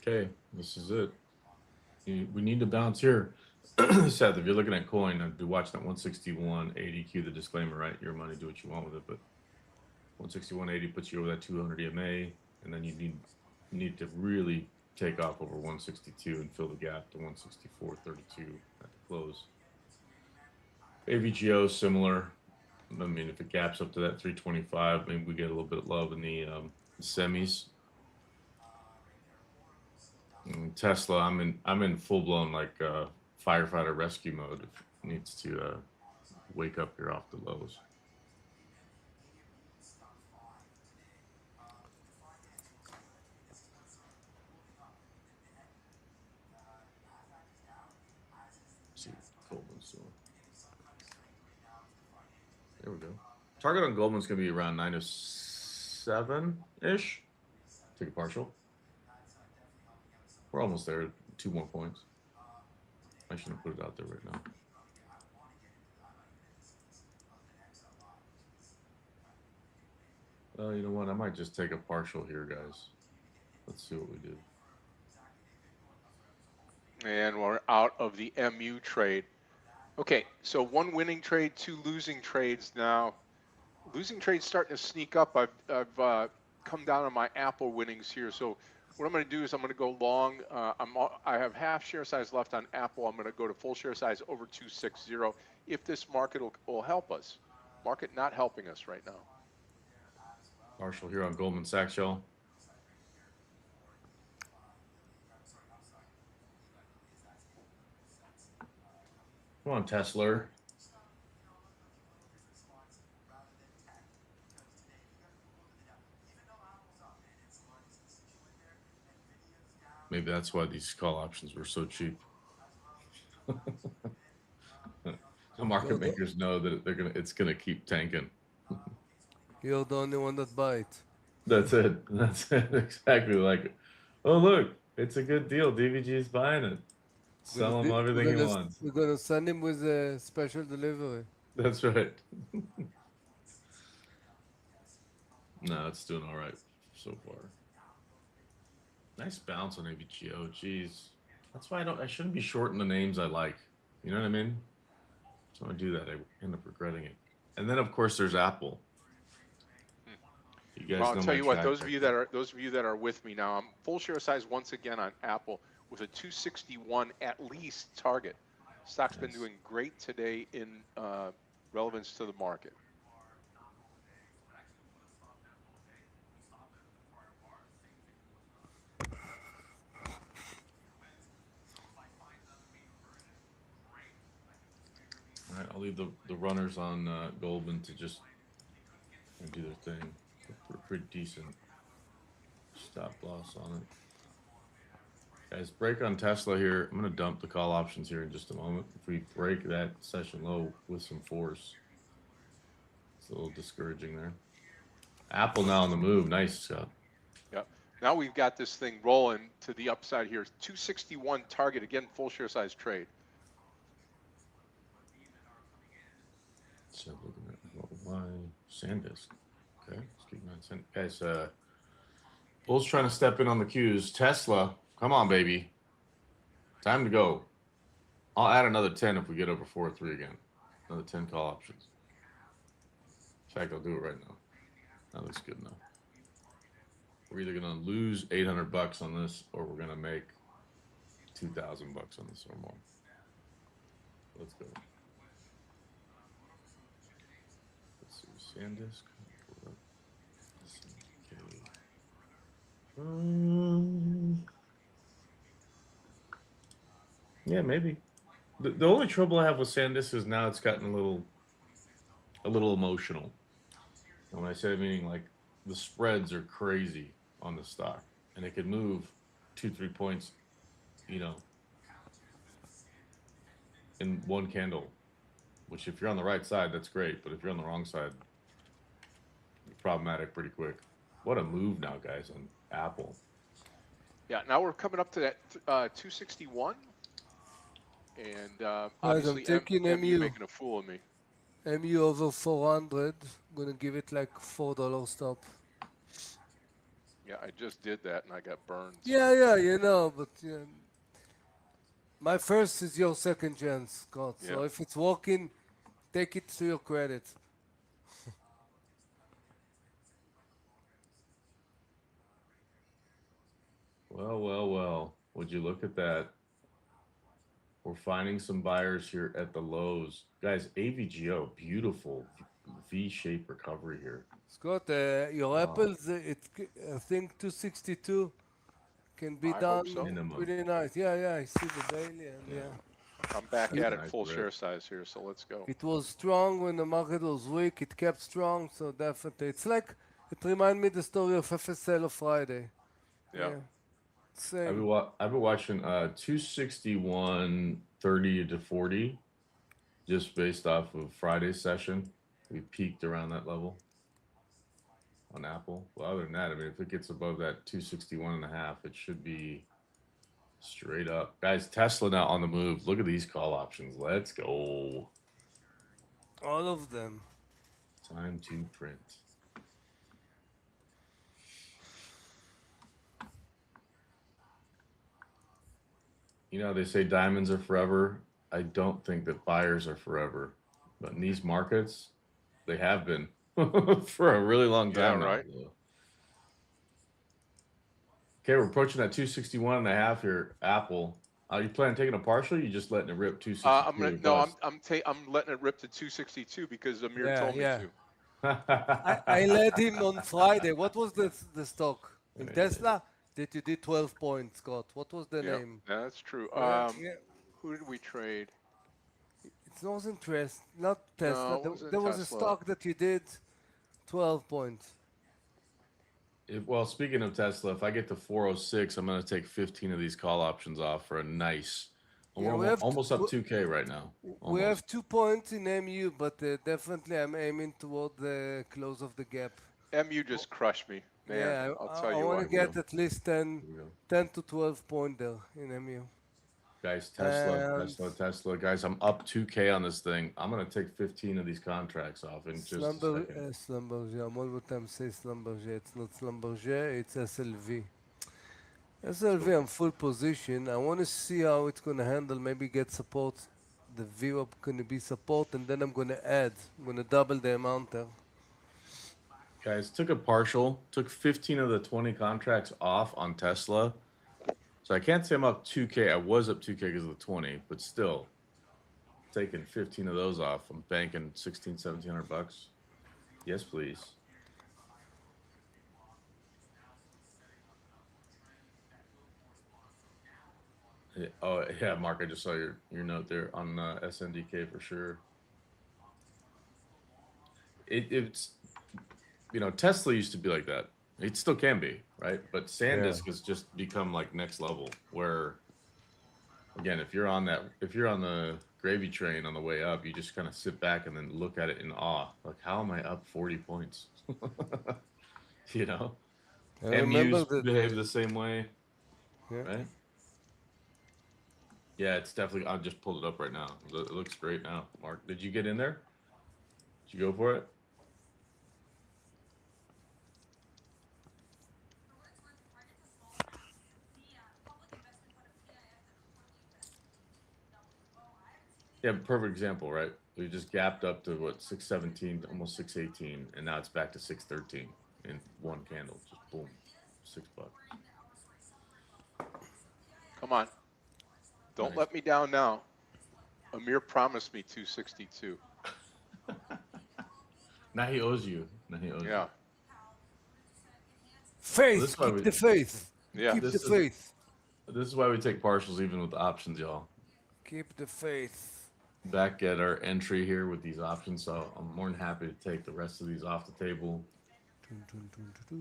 Okay, this is it. We need to bounce here. Seth, if you're looking at coin, I'd be watching that 161.80 Q, the disclaimer, right? Your money, do what you want with it, but 161.80 puts you over that 200 EMA, and then you need to really take off over 162 and fill the gap to 164.32 at the close. AVGO similar. I mean, if it gaps up to that 325, maybe we get a little bit of love in the semis. Tesla, I'm in full blown like firefighter rescue mode. If it needs to wake up here off the lows. Let's see, Goldman's doing. There we go. Target on Goldman's gonna be around 907 ish. Take a partial. We're almost there. 2 more points. I shouldn't put it out there right now. You know what? I might just take a partial here, guys. Let's see what we do. And we're out of the MU trade. Okay, so 1 winning trade, 2 losing trades now. Losing trades starting to sneak up. I've come down on my Apple winnings here. So what I'm going to do is I'm going to go long. I have half share size left on Apple. I'm going to go to full share size over 260 if this market will help us. Market not helping us right now. Partial here on Goldman Sachs, y'all. Come on, Tesla. Maybe that's why these call options were so cheap. The market makers know that it's gonna keep tanking. You're the only one that buy it. That's it. That's it. Exactly like, oh look, it's a good deal. DVG is buying it. Sell him everything he wants. We're gonna send him with a special delivery. That's right. No, it's doing all right so far. Nice bounce on AVGO. Jeez, that's why I shouldn't be shorting the names I like. You know what I mean? So I do that, I end up regretting it. And then of course there's Apple. You guys Well, I'll know tell my you what, track those of record. you that are with me now, I'm full share size once again on Apple with a 261 at least target. Stock's been doing great today in relevance to the market. leave the runners on Goldman to just do their thing. Pretty decent stop loss on it. Guys, break on Tesla here. I'm going to dump the call options here in just a moment. If we break that session low with some force, it's a little discouraging there. Apple now on the move. Nice, Scott. Yep. Now we've got this thing rolling to the upside here. 261 target, again, full share size trade. So looking at why SanDisk. Okay, let's keep an eye on SanDisk. Guys, Bull's trying to step in on the cues. Tesla, come on, baby. Time to go. I'll add another 10 if we get over 4-3 again. Another 10 call options. In fact, I'll do it right now. That looks good enough. We're either gonna lose $800 on this, or we're gonna make $2,000 on this or more. Let's go. Let's see, SanDisk. Yeah, maybe. The only trouble I have with SanDisk is now it's gotten a little emotional. And when I say meaning like the spreads are crazy on the stock, and it could move 2-3 points, you know, in one candle. Which, if you're on the right side, that's great. But if you're on the wrong side, it's problematic pretty quick. What a move now, guys, on Apple. Yeah, now we're coming up to that 261. And I'm obviously, taking MU MU. making a fool of me. MU over 400. Gonna give it like $4 stop. Yeah, I just did that and I got burned. Yeah, you know, but yeah. My first is your second chance, Scott. So Yeah. if it's working, take it to your credit. Well. Would you look at that? We're finding some buyers here at the lows. Guys, AVGO, beautiful V-shaped recovery here. Scott, your apples, I think 262 can be I hope done so. Minimum. pretty nice. Yeah, I see the daily, and yeah. I'm back Yeah. at it Nice full rip. share size here, so let's go. It was strong when the market was weak. It kept strong, so definitely. It's like, it reminds me the story of FSL of Friday. Yeah. Same. I've been watching 261 30 to 40 just based off of Friday's session. We peaked around that level on Apple. Well, other than that, I mean, if it gets above that 261.5, it should be straight up. Guys, Tesla now on the move. Look at these call options. Let's go. All of them. Time to print. You know, they say diamonds are forever. I don't think that buyers are forever. But in these markets, they have been for a really long Yeah, time now. right. Okay, we're approaching that 261.5 here. Apple. Are you planning on taking a partial? Or you just letting it rip 262? I'm gonna no, I'm letting it rip to 262 because Amir told me to. I led him on Friday. What was the stock? In Yeah. Tesla? That you did 12 points, Scott. What was the Yeah, name? that's true. Yeah. Who did we trade? It wasn't not Tesla. No, it wasn't there was a Tesla. stock that you did 12 points. Well, speaking of Tesla, if I get to 406, I'm going to take 15 of these call options off for a nice. Yeah, We're we have almost up 2K right now. We Almost. have 2 points in MU, but definitely I'm aiming toward the close of the gap. MU just crushed me, man. Yeah, I'll tell I you want what. to get at least 10 Here we go. 10 to 12 point there in MU. Guys, And- Tesla. Guys, I'm up 2K on this thing. I'm going to take 15 of these contracts off in just a second. Schlumberger. I'm all the time say Schlumberger. It's not Schlumberger, it's SLV. SLV, I'm full position. I want to see how it's going to handle. Maybe get support. The VWAP going to be support, and then I'm going to add. I'm going to double the amount there. Guys, took a partial, took 15 of the 20 contracts off on Tesla. So I can't say I'm up 2K. I was up 2K because of the 20, but still taking 15 of those off. I'm banking $1,700. Yes, please. Yeah, oh, yeah, Mark, I just saw your note there on SNDK for sure. it's Tesla used to be like that. It still can be, right? But SanDisk has just become like next level. Where again, if you're on the gravy train on the way up, you just kind of sit back and then look at it in awe. Like, how am I up 40 points? you know, I remember MUs that. behave the same way, Yeah. right? Yeah, it's definitely. I just pulled it up right now. It looks great now. Mark, did you get in there? Did you go for it? Yeah, perfect example, right? We just gapped up to what 617, almost 618, and now it's back to 613 in one candle. Just boom, $6. Come on. Don't Nice. let me down now. Amir promised me 262. Now he owes you. Now he owes Yeah. you. Faith, This is why keep we. the faith. Yeah. Keep the This is faith. this is why we take partials even with options, y'all. Keep the faith. Back at our entry here with these options, so I'm more than happy to take the rest of these off the table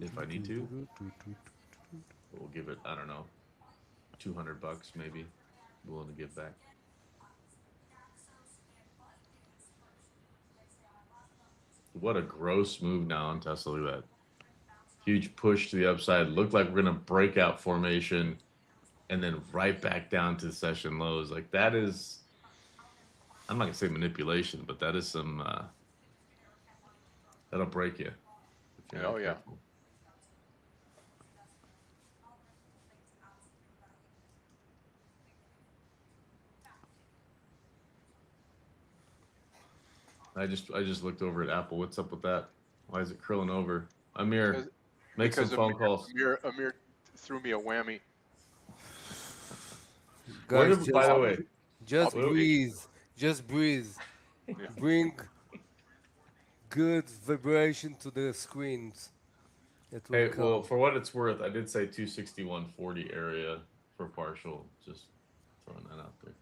if I need to. We'll give it, I don't know, $200 maybe. Willing to give back. What a gross move now on Tesla. Look at that. Huge push to the upside. Looked like we're gonna break out formation and then right back down to session lows. Like that is, I'm not gonna say manipulation, but that is some that'll break you. If you're not Oh, yeah. careful. I just looked over at Apple. What's up with that? Why is it curling over? Amir, Because, make some because phone calls. Amir threw me a whammy. Where Guys, did, by the way, just I'll be breathe. Just breathe. Yeah. Bring good vibration to the screens. It will hey, come. well, for what it's worth, I did say 261.40 area for partial. Just throwing that out there.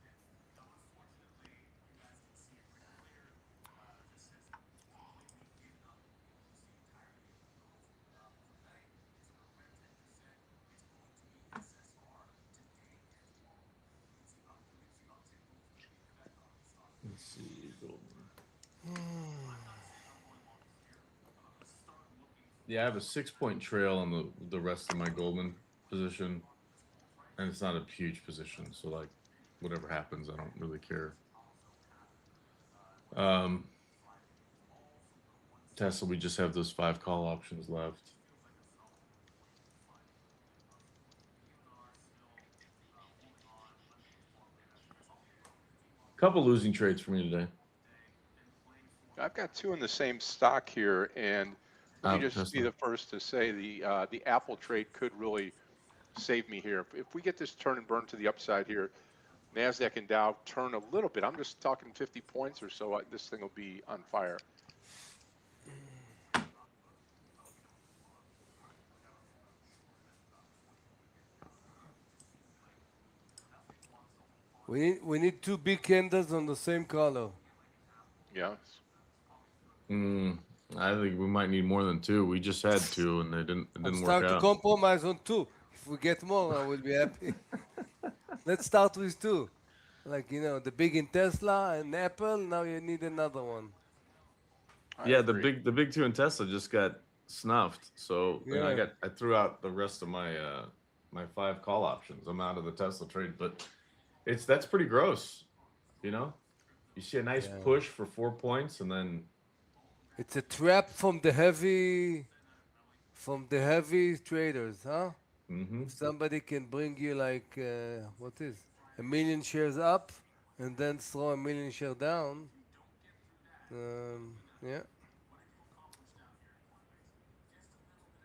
Let's see. Yeah, I have a 6-point trail on the rest of my Goldman position, and it's not a huge position, so like whatever happens, I don't really care. Tesla, we just have those 5 call options left. Couple losing trades for me today. I've got two in the same stock here, and let me just be Tesla. the first to say the Apple trade could really save me here. If we get this turn and burn to the upside here, Nasdaq and Dow turn a little bit. I'm just talking 50 points or so. This thing will be on fire. We need two big candles on the same color. Yeah. I think we might need more than 2. We just had 2, and it didn't I'm work starting to out. compromise on 2. If we get more, I will be happy. Let's start with 2. Like, the big in Tesla and Apple, now you need another one. I Yeah, agree. the big 2 in Tesla just got snuffed. So then Yeah. I threw out the rest of my my 5 call options. I'm out of the Tesla trade, but that's pretty gross. You see a nice Yeah. push for 4 points, and then It's a trap from the heavy traders, huh? mhm. If somebody can bring you like what is 1,000,000 shares up and then throw 1,000,000 share down, yeah.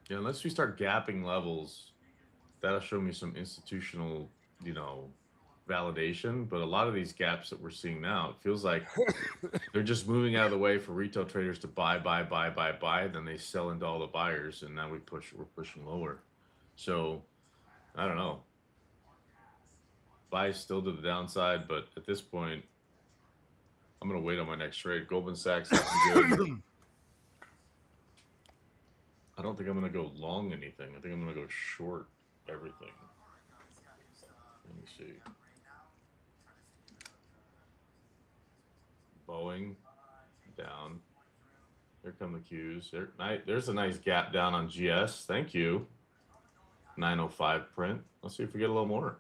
Yeah, unless we start gapping levels, that'll show me some institutional, validation. But a lot of these gaps that we're seeing now, it feels like they're just moving out of the way for retail traders to buy. Then they sell into all the buyers, and now we're pushing lower. So I don't know. Buy still to the downside, but at this point, I'm gonna wait on my next trade. Goldman Sachs looking good. I don't think I'm gonna go long anything. I think I'm gonna go short everything. Let me see. Boeing down. Here come the cues. There's a nice gap down on GS. Thank you. 905 print. Let's see if we get a little more.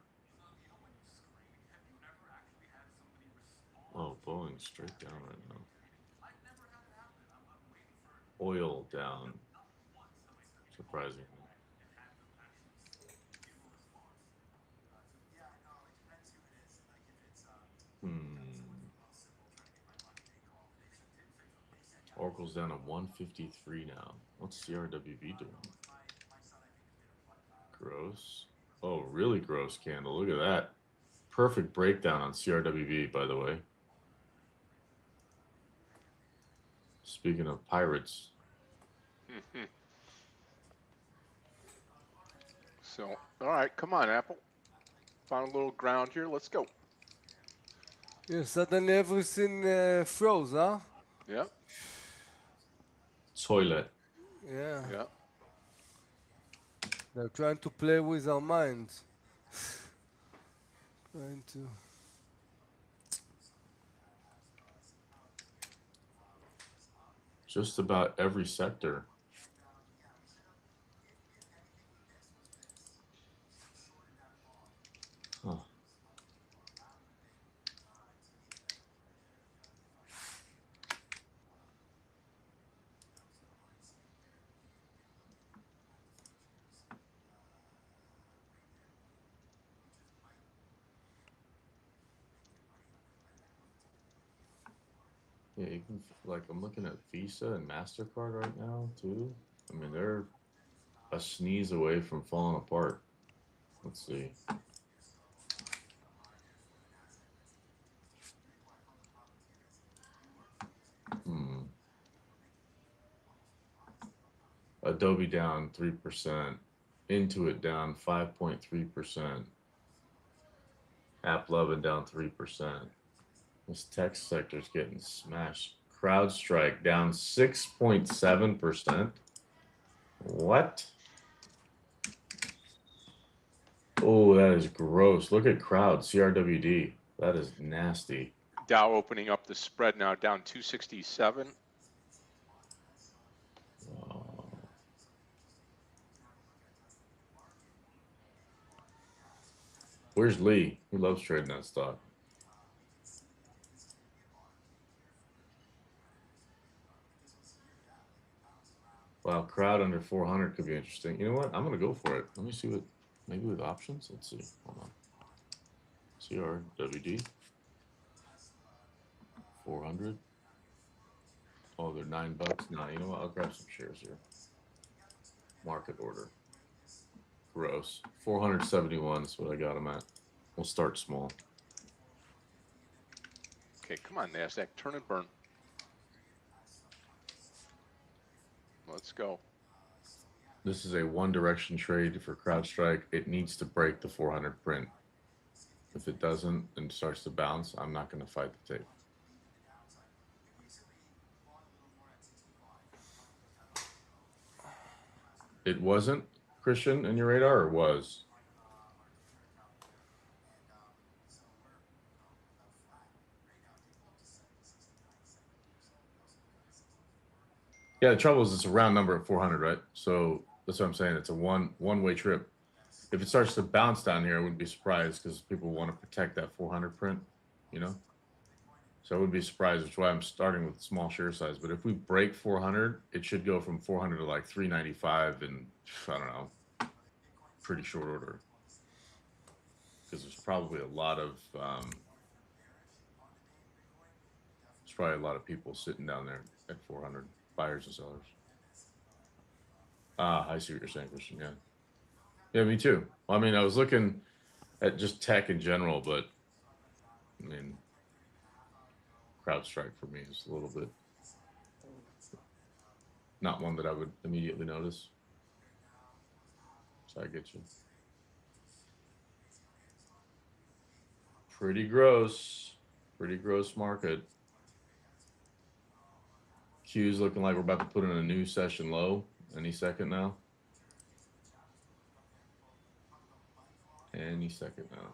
Oh, Boeing straight down right now. Oil down. Surprising. Oracle's down to 153 now. What's CRWV doing? Gross. Oh, really gross candle. Look at that. Perfect breakdown on CRWV, by the way. Speaking of pirates. So, all right, come on, Apple. Found a little ground here. Let's go. Yeah, suddenly everything froze, huh? Yeah, Toilet. Yeah. yeah. They're trying to play with our minds. Trying to. Just about every sector. Huh. Yeah, you can, like, I'm looking at Visa and MasterCard right now, too. I mean, they're a sneeze away from falling apart. Let's see. Adobe down 3%. Intuit down 5.3%. AppLovin down 3%. This tech sector's getting smashed. CrowdStrike down 6.7%. What? Oh, that is gross. Look at Crowd, CRWD. That is nasty. Dow opening up the spread now, down 267. Where's Lee? He loves trading that stock. Wow, Crowd under 400 could be interesting. You know what? I'm going to go for it. Let me see what, maybe with options. Let's see. Hold on. CRWD. 400. Oh, they're $9. Nah, you know what? I'll grab some shares here. Market order. Gross. 471 is what I got them at. We'll start small. Okay, come on, NASDAQ, turn and burn. Let's go. This is a one direction trade for CrowdStrike. It needs to break the 400 print. If it doesn't and starts to bounce, I'm not going to fight the tape. It wasn't, Christian, in your radar, or was? Yeah, the trouble is it's a round number at 400, right? So that's what I'm saying. It's a one-way trip. If it starts to bounce down here, I wouldn't be surprised because people want to protect that 400 print, you know? So I wouldn't be surprised, which is why I'm starting with small share size. But if we break 400, it should go from 400 to like 395 in, I don't know, pretty short order. Because there's probably a lot of, people sitting down there at 400, buyers and sellers. I see what you're saying, Christian, yeah. Yeah, me too. Well, I mean, I was looking at just tech in general, but I mean, CrowdStrike for me is a little bit not one that I would immediately notice. So I get you. Pretty gross market. Q's looking like we're about to put in a new session low. Any second now. Any second now.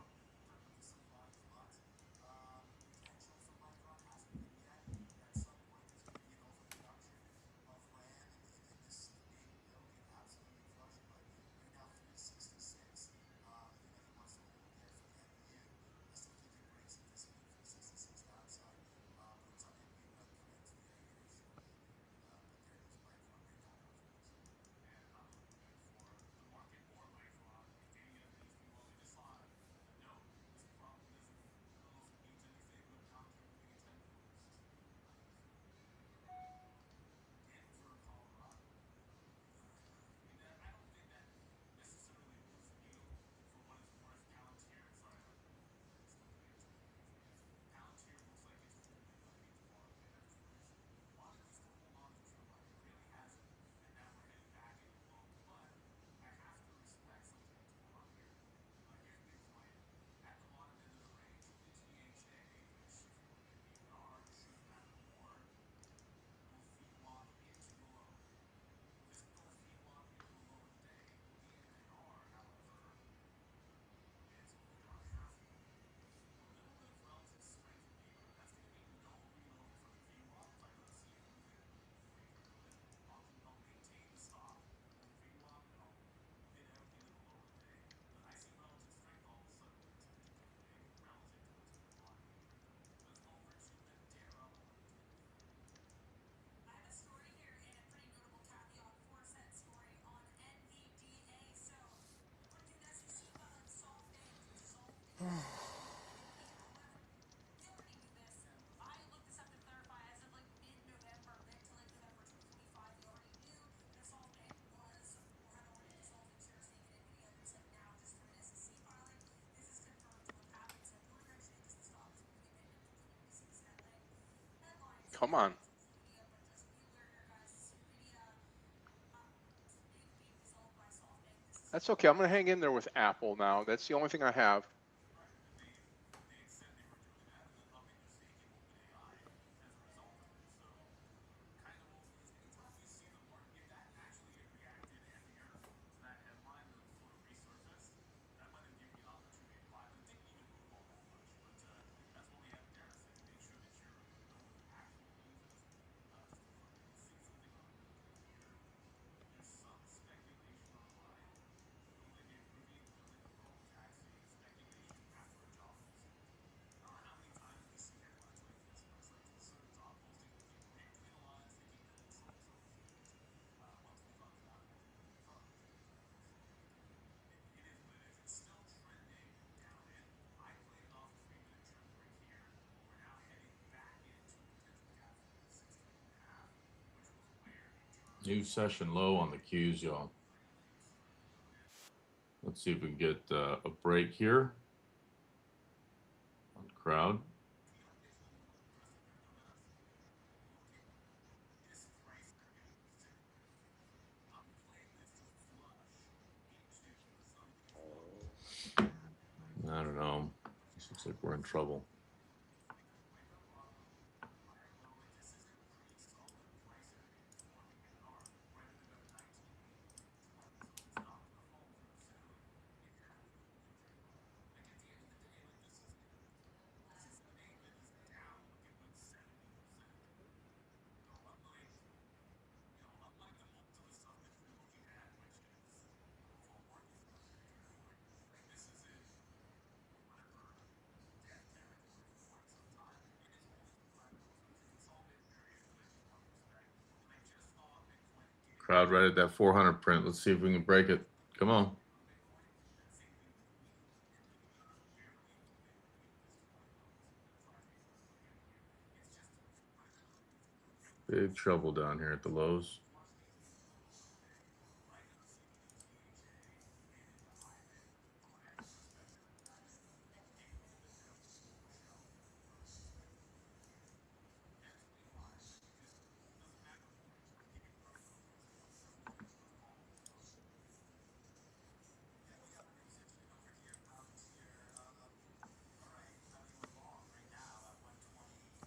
Come on. That's okay. I'm going to hang in there with Apple now. That's the only thing I have. New session low on the Qs, y'all. Let's see if we can get a break here on crowd. I don't know. This looks like we're in trouble. Crowd right at that 400 print. Let's see if we can break it. Come on. Big trouble down here at the lows.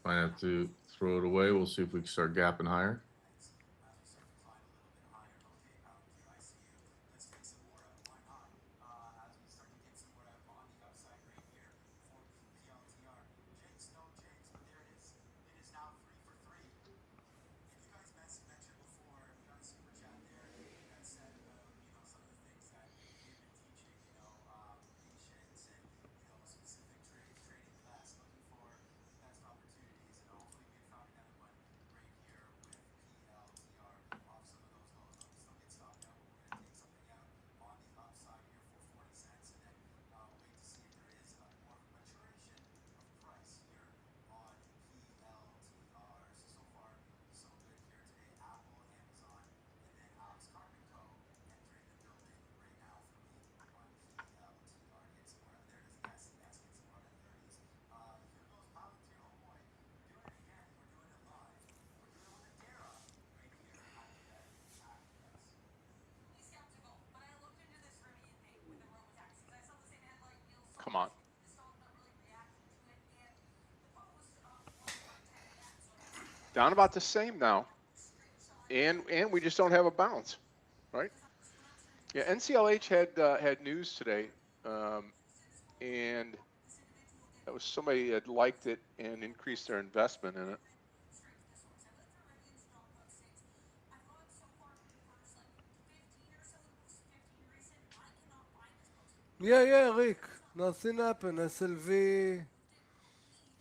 Might have to throw it away. We'll see if we can start gapping higher. Down about the same now. And we just don't have a bounce, right? Yeah, NCLH had news today, and that was somebody had liked it and increased their investment in it. Yeah, Rick. Nothing happened. SLV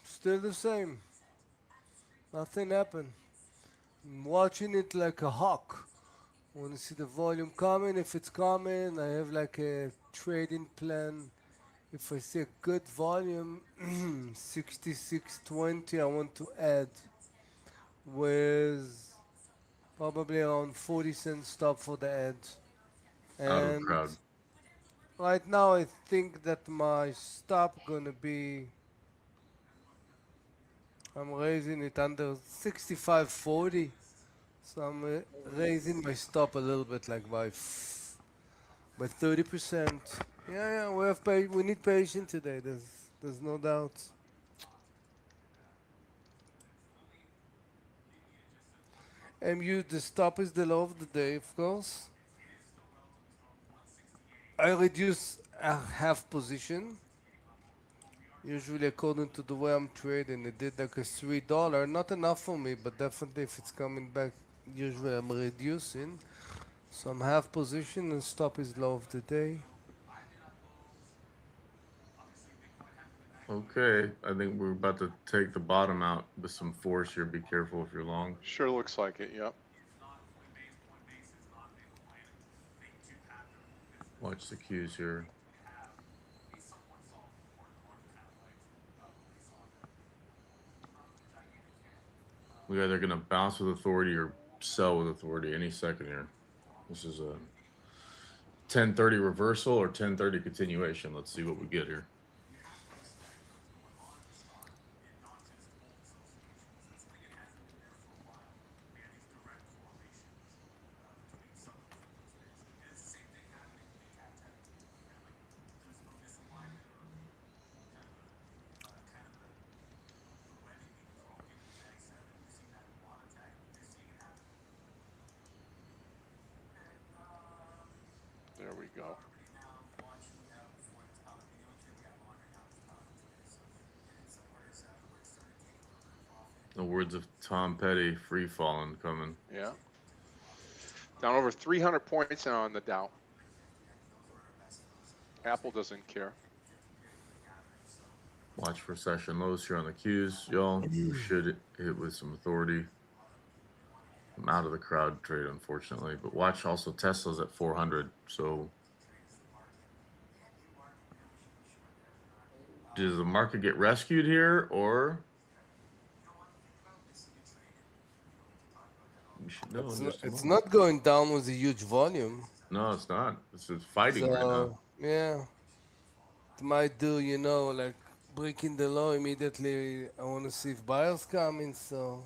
still the same. Nothing happened. I'm watching it like a hawk. I want to see the volume coming. If it's coming, I have like a trading plan. If I see a good volume, 66.20, I want to add with probably around 40 cents stop for the add. Out of the And crowd. right now, I think that my stop gonna be. I'm raising it under 65.40, so I'm raising my stop a little bit, like by 30%. Yeah, we need patience today. There's no doubt. MU, the stop is the low of the day, of course. I reduce a half position. Usually, according to the way I'm trading, it did like a $3. Not enough for me, but definitely if it's coming back, usually I'm reducing. So I'm half position and stop is low of the day. Okay, I think we're about to take the bottom out with some force here. Be careful if you're long. Sure looks like it. Yep. Watch the cues here. We either gonna bounce with authority or sell with authority any second here. This is a 10:30 reversal or 10:30 continuation. Let's see what we get here. There we go. The words of Tom Petty, free falling coming. Yeah. Down over 300 points now on the Dow. Apple doesn't care. Watch for session lows here on the cues, y'all. We should hit with some authority. I'm out of the crowd trade, unfortunately, but watch also Tesla's at 400. So, does the market get rescued here, or we should know? in just a It's moment. not going down with a huge volume. No, it's not. It's fighting right now. So, yeah. It might do, like breaking the low immediately. I want to see if buyers coming, so.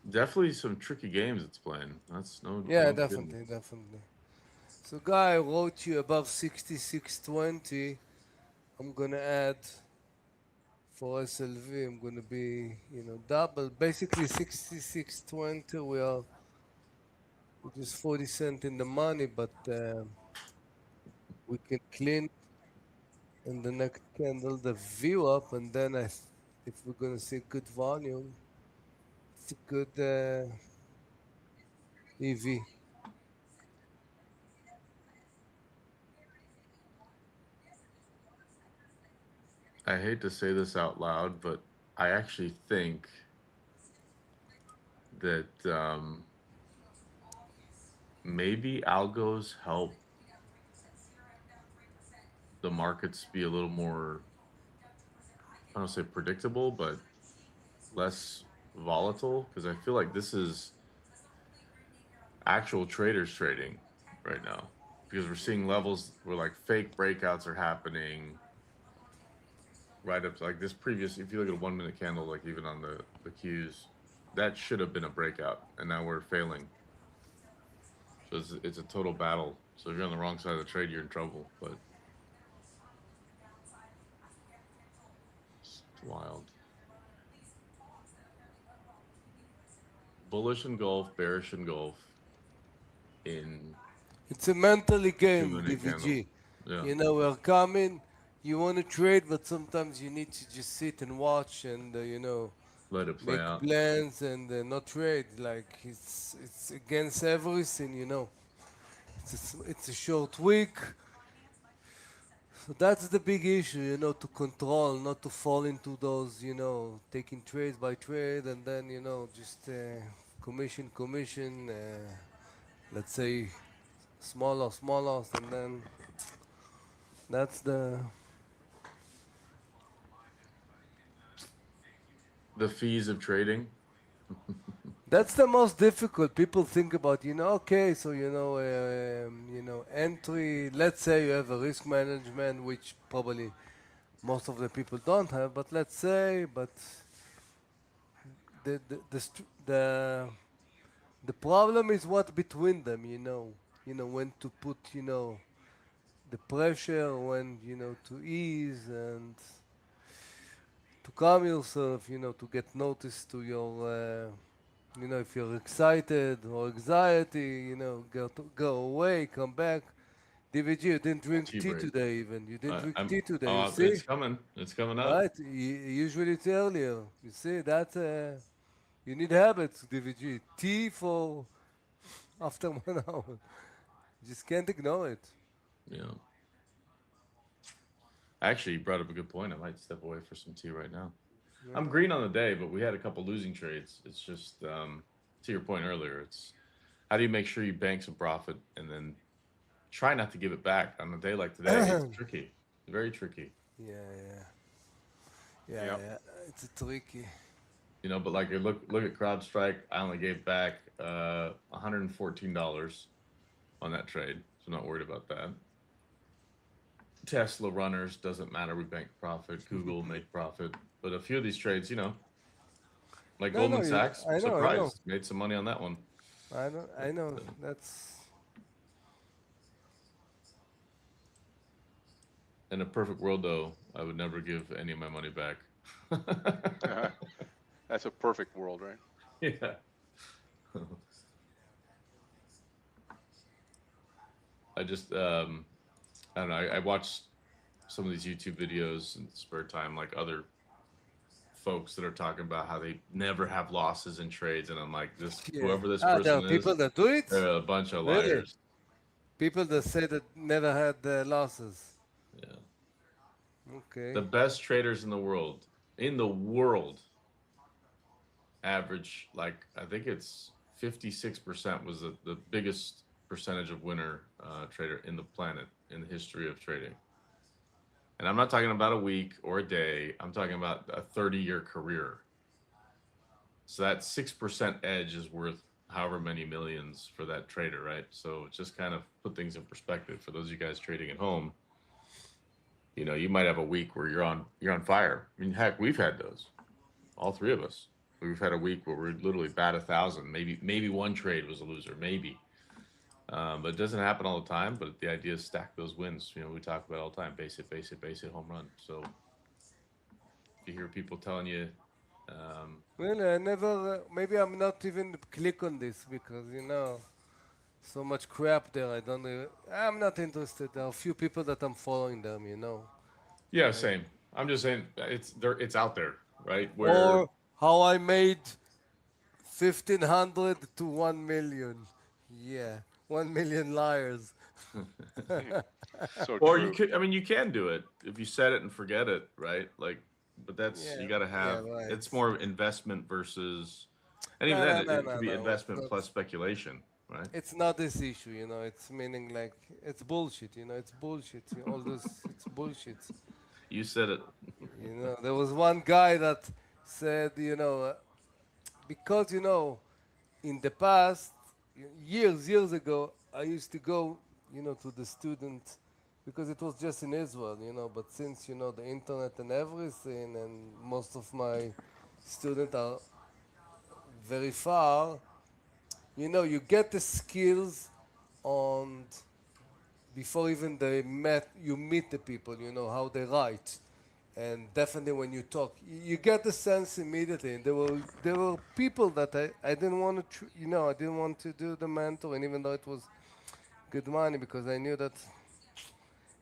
Definitely some tricky games it's playing. That's no. Yeah, no definitely, kidding. definitely. So, guy, I wrote you above 66.20. I'm gonna add for SLV. I'm gonna be, double. Basically, 66.20. We're just 40 cents in the money, but we can clean in the next candle the view up, and then if we're gonna see good volume, it's a good EV. I hate to say this out loud, but I actually think that maybe algos help the markets be a little more, I don't say predictable, but less volatile, because I feel like this is actual traders trading right now, because we're seeing levels where like fake breakouts are happening right up to like this previous. If you look at a 1 minute candle, like even on the cues, that should have been a breakout, and now we're failing. So it's a total battle. So if you're on the wrong side of the trade, you're in trouble. But It's wild. Bullish in golf, bearish in golf in It's a mentally 2 game, minute candles. DVG. Yeah. You know, we're coming, you want to trade, but sometimes you need to just sit and watch and, Let it play make out. plans and not trade. Like, it's against everything, you know. It's a short week. So that's the big issue, to control, not to fall into those, taking trades by trade and then, just commission, let's say small loss, and then that's The fees of trading. that's the most difficult. People think about, okay, so entry. Let's say you have a risk management, which probably most of the people don't have, but let's say, but the the problem is what between them, when to put, the pressure, when, to ease and to calm yourself, to get noticed to your, if you're excited or anxiety, go away, come back. DVG, you didn't drink Tea tea break. today even. You didn't drink I'm. tea today, you Oh, see? it's coming. It's coming up. Right? Usually it's earlier. You see, that's, you need habits, DVG. Tea for after 1 hour. You just can't ignore it. Yeah. Actually, you brought up a good point. I might step away for some tea right now. I'm green on the day, but we had a couple losing trades. It's just to your point earlier. It's how do you make sure you bank some profit and then try not to give it back on a day like today? It's tricky, very tricky. Yeah, Yep. yeah. It's tricky. But like look at CrowdStrike. I only gave back $114 on that trade, so not worried about that. Tesla runners doesn't matter. We bank profit. Google made profit, but a few of these trades, like No, Goldman no, Sachs, I know. surprised, made some money on that one. I know. That's In a perfect world, though, I would never give any of my money back. That's a perfect world, right? Yeah. I just, I don't know. I watch some of these YouTube videos in spare time, like other folks that are talking about how they never have losses in trades, and I'm like, whoever this there person are is, people that do it. they're a bunch of Really? liars. People that say that never had losses. Yeah. Okay. The best traders in the world, average, like I think it's 56% was the biggest percentage of winner trader in the planet in the history of trading. And I'm not talking about a week or a day. I'm talking about a 30-year career. So that 6% edge is worth however many millions for that trader, right? So just kind of put things in perspective for those of you guys trading at home. You might have a week where you're on fire. I mean, heck, we've had those. All three of us. We've had a week where we're literally bat 1,000. Maybe one trade was a loser, maybe. But it doesn't happen all the time. But the idea is stack those wins. We talk about it all the time. Base it, home run. So if you hear people telling you, Really, I never. Maybe I'm not even click on this because so much crap there. I'm not interested. There are a few people that I'm following them. yeah, same. I'm just saying it's there. It's out there, right? Where Or how I made 1,500 to 1 million. Yeah, 1 million liars. So or true. you could. I mean, you can do it if you set it and forget it, right? Like, but that's Yeah, you got to have. yeah, right. It's more investment versus, and even No, then, no, it no, could be no. investment It's plus speculation, right? it's not this issue. It's meaning like it's bullshit. It's bullshit. All this, it's bullshit. You said it. There was one guy that said, because in the past, years ago, I used to go, to the student because it was just in Israel, But since the internet and everything, and most of my students are very far, you get the skills on before even you meet the people, how they write, and definitely when you talk, you get the sense immediately. And there were people that I didn't want to, I didn't want to do the mentoring, even though it was good money, because I knew that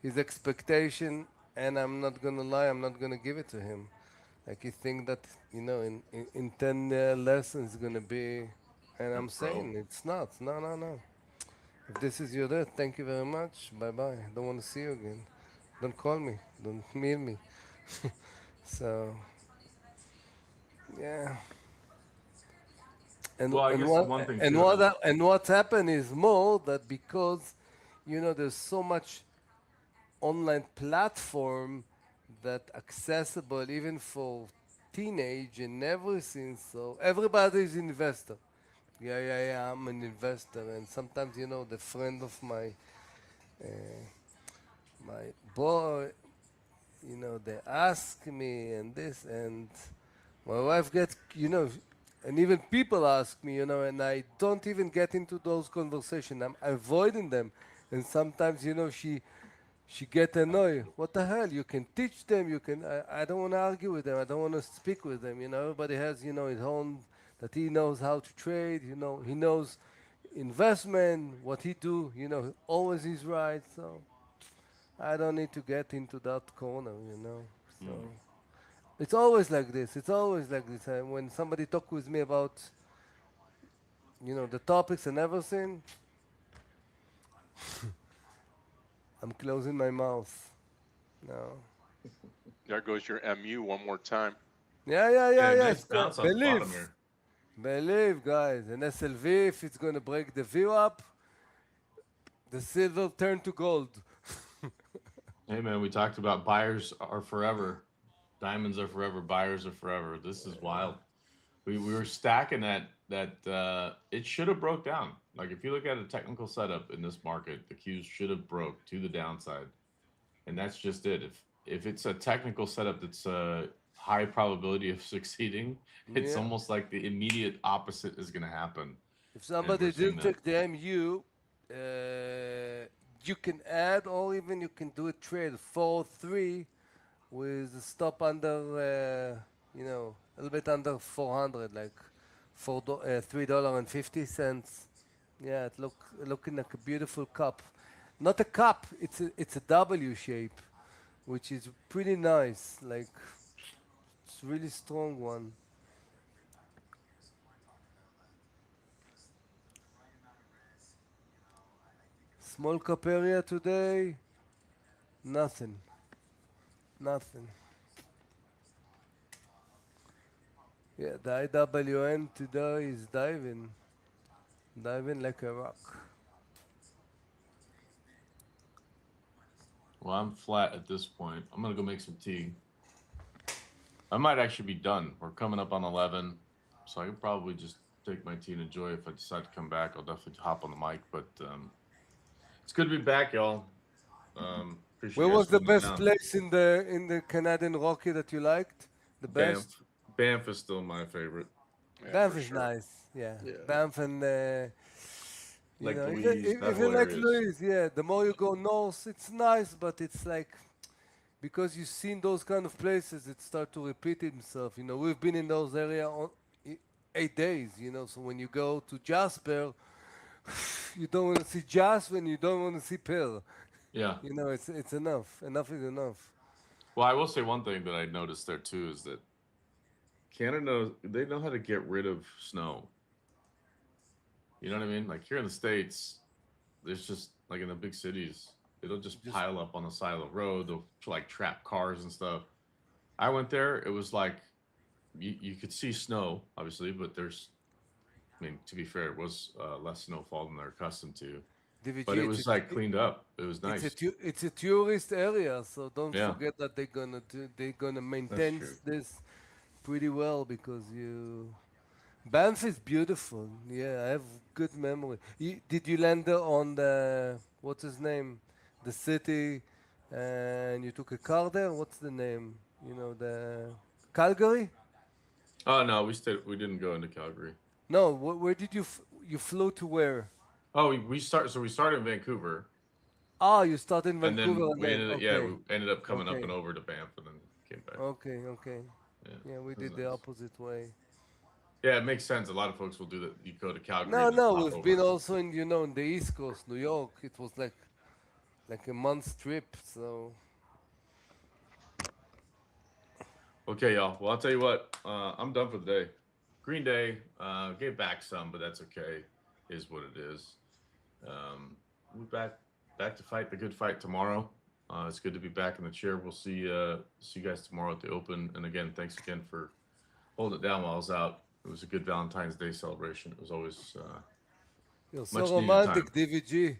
his expectation, and I'm not gonna lie, I'm not gonna give it to him. Like you think that in 10 lessons it's gonna be, and A I'm pro. saying it's not. No, no, no. If this is your death, thank you very much. Bye bye. Don't want to see you again. Don't call me. Don't mail me. So yeah. And Well, I and guess the what one thing and too what is hap- and what's happened is more that because there's so much online platform that accessible even for teenage and everything. So everybody's investor. Yeah, yeah, yeah. I'm an investor, and sometimes the friend of uh, my boy, they ask me and this, and my wife gets, and even people ask me, and I don't even get into those conversations. I'm avoiding them, and sometimes, she get annoyed. What the hell? You can teach them. You can. I don't want to argue with them. I don't want to speak with them. Everybody has, his own that he knows how to trade. He knows investment. What he do. Always is right. So I don't need to get into that corner. So mm, it's always like this. It's always like this. When somebody talk with me about, the topics and everything, I'm closing my mouth. No. There goes your MU one more time. Yeah, yeah, yeah, yeah, nice yes. bounce off the bottom Believe. there. Believe, guys. An SLV, if it's going to break the view up, the silver turn to gold. Hey man, we talked about buyers are forever, diamonds are forever, buyers are forever. This is wild. We were stacking that it should have broke down. Like if you look at a technical setup in this market, the Qs should have broke to the downside, and that's just it. If it's a technical setup that's a high probability of succeeding, it's Yeah. almost like the immediate opposite is going to happen, If and we're somebody seeing didn't that. take the MU, you can add, or even you can do a trade 4-3 with a stop under, a little bit under 400, like $3.50. Yeah, looking like a beautiful cup. Not a cup, it's a W shape, which is pretty nice. Like it's really strong one. Small cap area today, nothing, nothing. Yeah, the IWN today is diving like a rock. Well, I'm flat at this point. I'm gonna go make some tea. I might actually be done. We're coming up on 11, so I could probably just take my tea and enjoy. If I decide to come back, I'll definitely hop on the mic. But it's good to be back, y'all. Appreciate Where you guys was the holding it best down. place in the Canadian Rocky that you liked? The Banff, best? Banff is still my favorite. Yeah, Banff for is sure. nice. Yeah, Yeah. Banff and Lake even Louise, that even whole like area is. Louis. Yeah, the more you go north, it's nice, but it's like because you've seen those kind of places, it start to repeat itself. We've been in those area on 8 days. So when you go to Jasper, you don't want to see Jasper and you don't want to see Pearl. Yeah. It's enough. Enough is enough. Well, I will say one thing that I noticed there too is that Canada, they know how to get rid of snow. You know what I mean? Like here in the States, there's just like in the big cities, it'll just Just pile up on the side of the road. They'll like trap cars and stuff. I went there, it was like you could see snow, obviously, but I mean, to be fair, it was less snowfall than they're accustomed to. But DVG. it was like cleaned up. It was nice. It's a tourist area, so don't Yeah, forget that they're gonna that's maintain true. this pretty well because Banff is beautiful. Yeah, I have good memory. Did you land there on the what's his name, the city, and you took a car there? What's the name? The Calgary? Oh no, we didn't go into Calgary. No, where did you flew to where? Oh, we started in Vancouver, Ah, you started in and Vancouver then and then we okay, ended up coming up okay. and over to Banff, and then came back. Okay, okay. Yeah, Yeah, we it was did the nice. opposite way. Yeah, it makes sense. A lot of folks will do that. You go to Calgary No, and then no, pop we've over. been also in, in the East Coast, New York. It was like a month trip. So Okay, y'all. Well, I'll tell you what. I'm done for the day. Green Day gave back some, but that's okay. Is what it is. We're back to fight the good fight tomorrow. It's good to be back in the chair. We'll see you guys tomorrow at the Open. And again, thanks again for holding it down while I was out. It was a good Valentine's Day celebration. It was always you're so much needed time. romantic, DVG.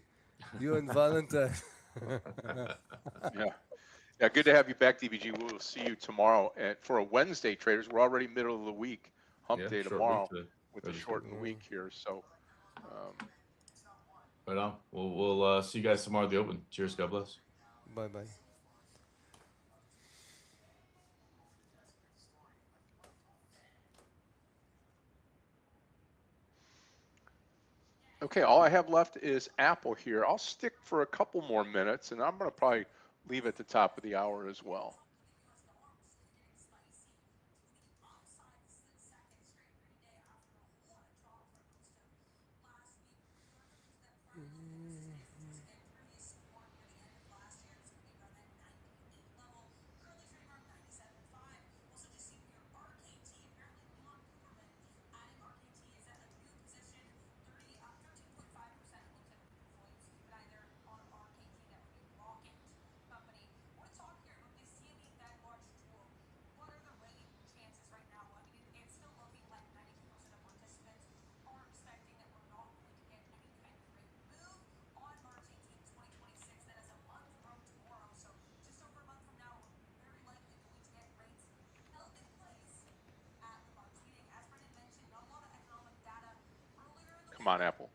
You and Valentine. Yeah. Yeah, good to have you back, DBG. We'll see you tomorrow for a Wednesday, traders. We're already middle of the week, hump Yeah, day short week tomorrow today. with Or a this week. shortened week here. So, Right on. We'll see you guys tomorrow at the Open. Cheers. God bless. Bye bye. okay, all I have left is Apple here. I'll stick for a couple more minutes, and I'm going to probably leave at the top of the hour as well. Come on, Apple.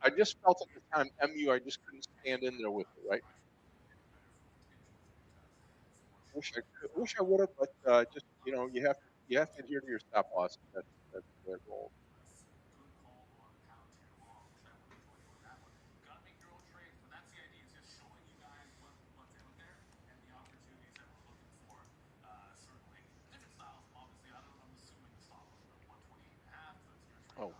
I just felt at the time MU, I just couldn't stand in there with it, right? Wish I would have, but just you have to adhere to your stop loss. That's the way it rolls. Oh,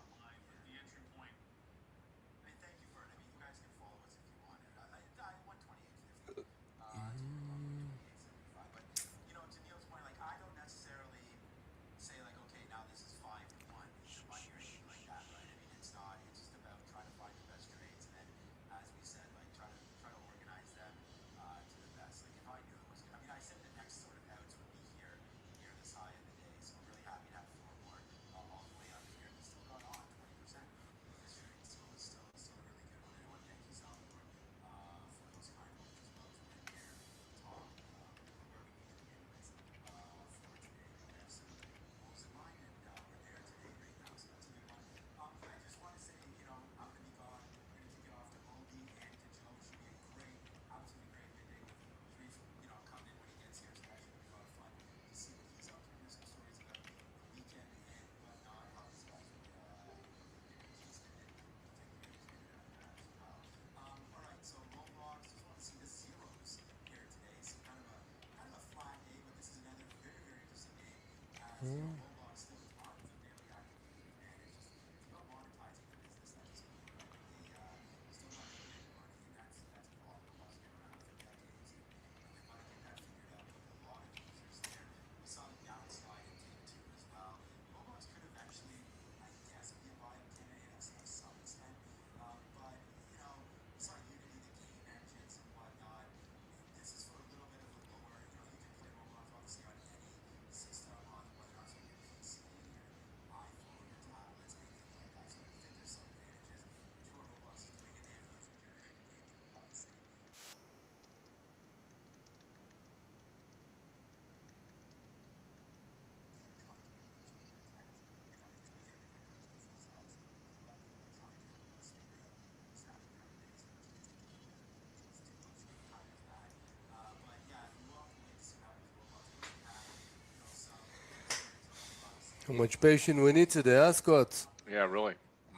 How much patience we need today, huh, Scott? Yeah, really,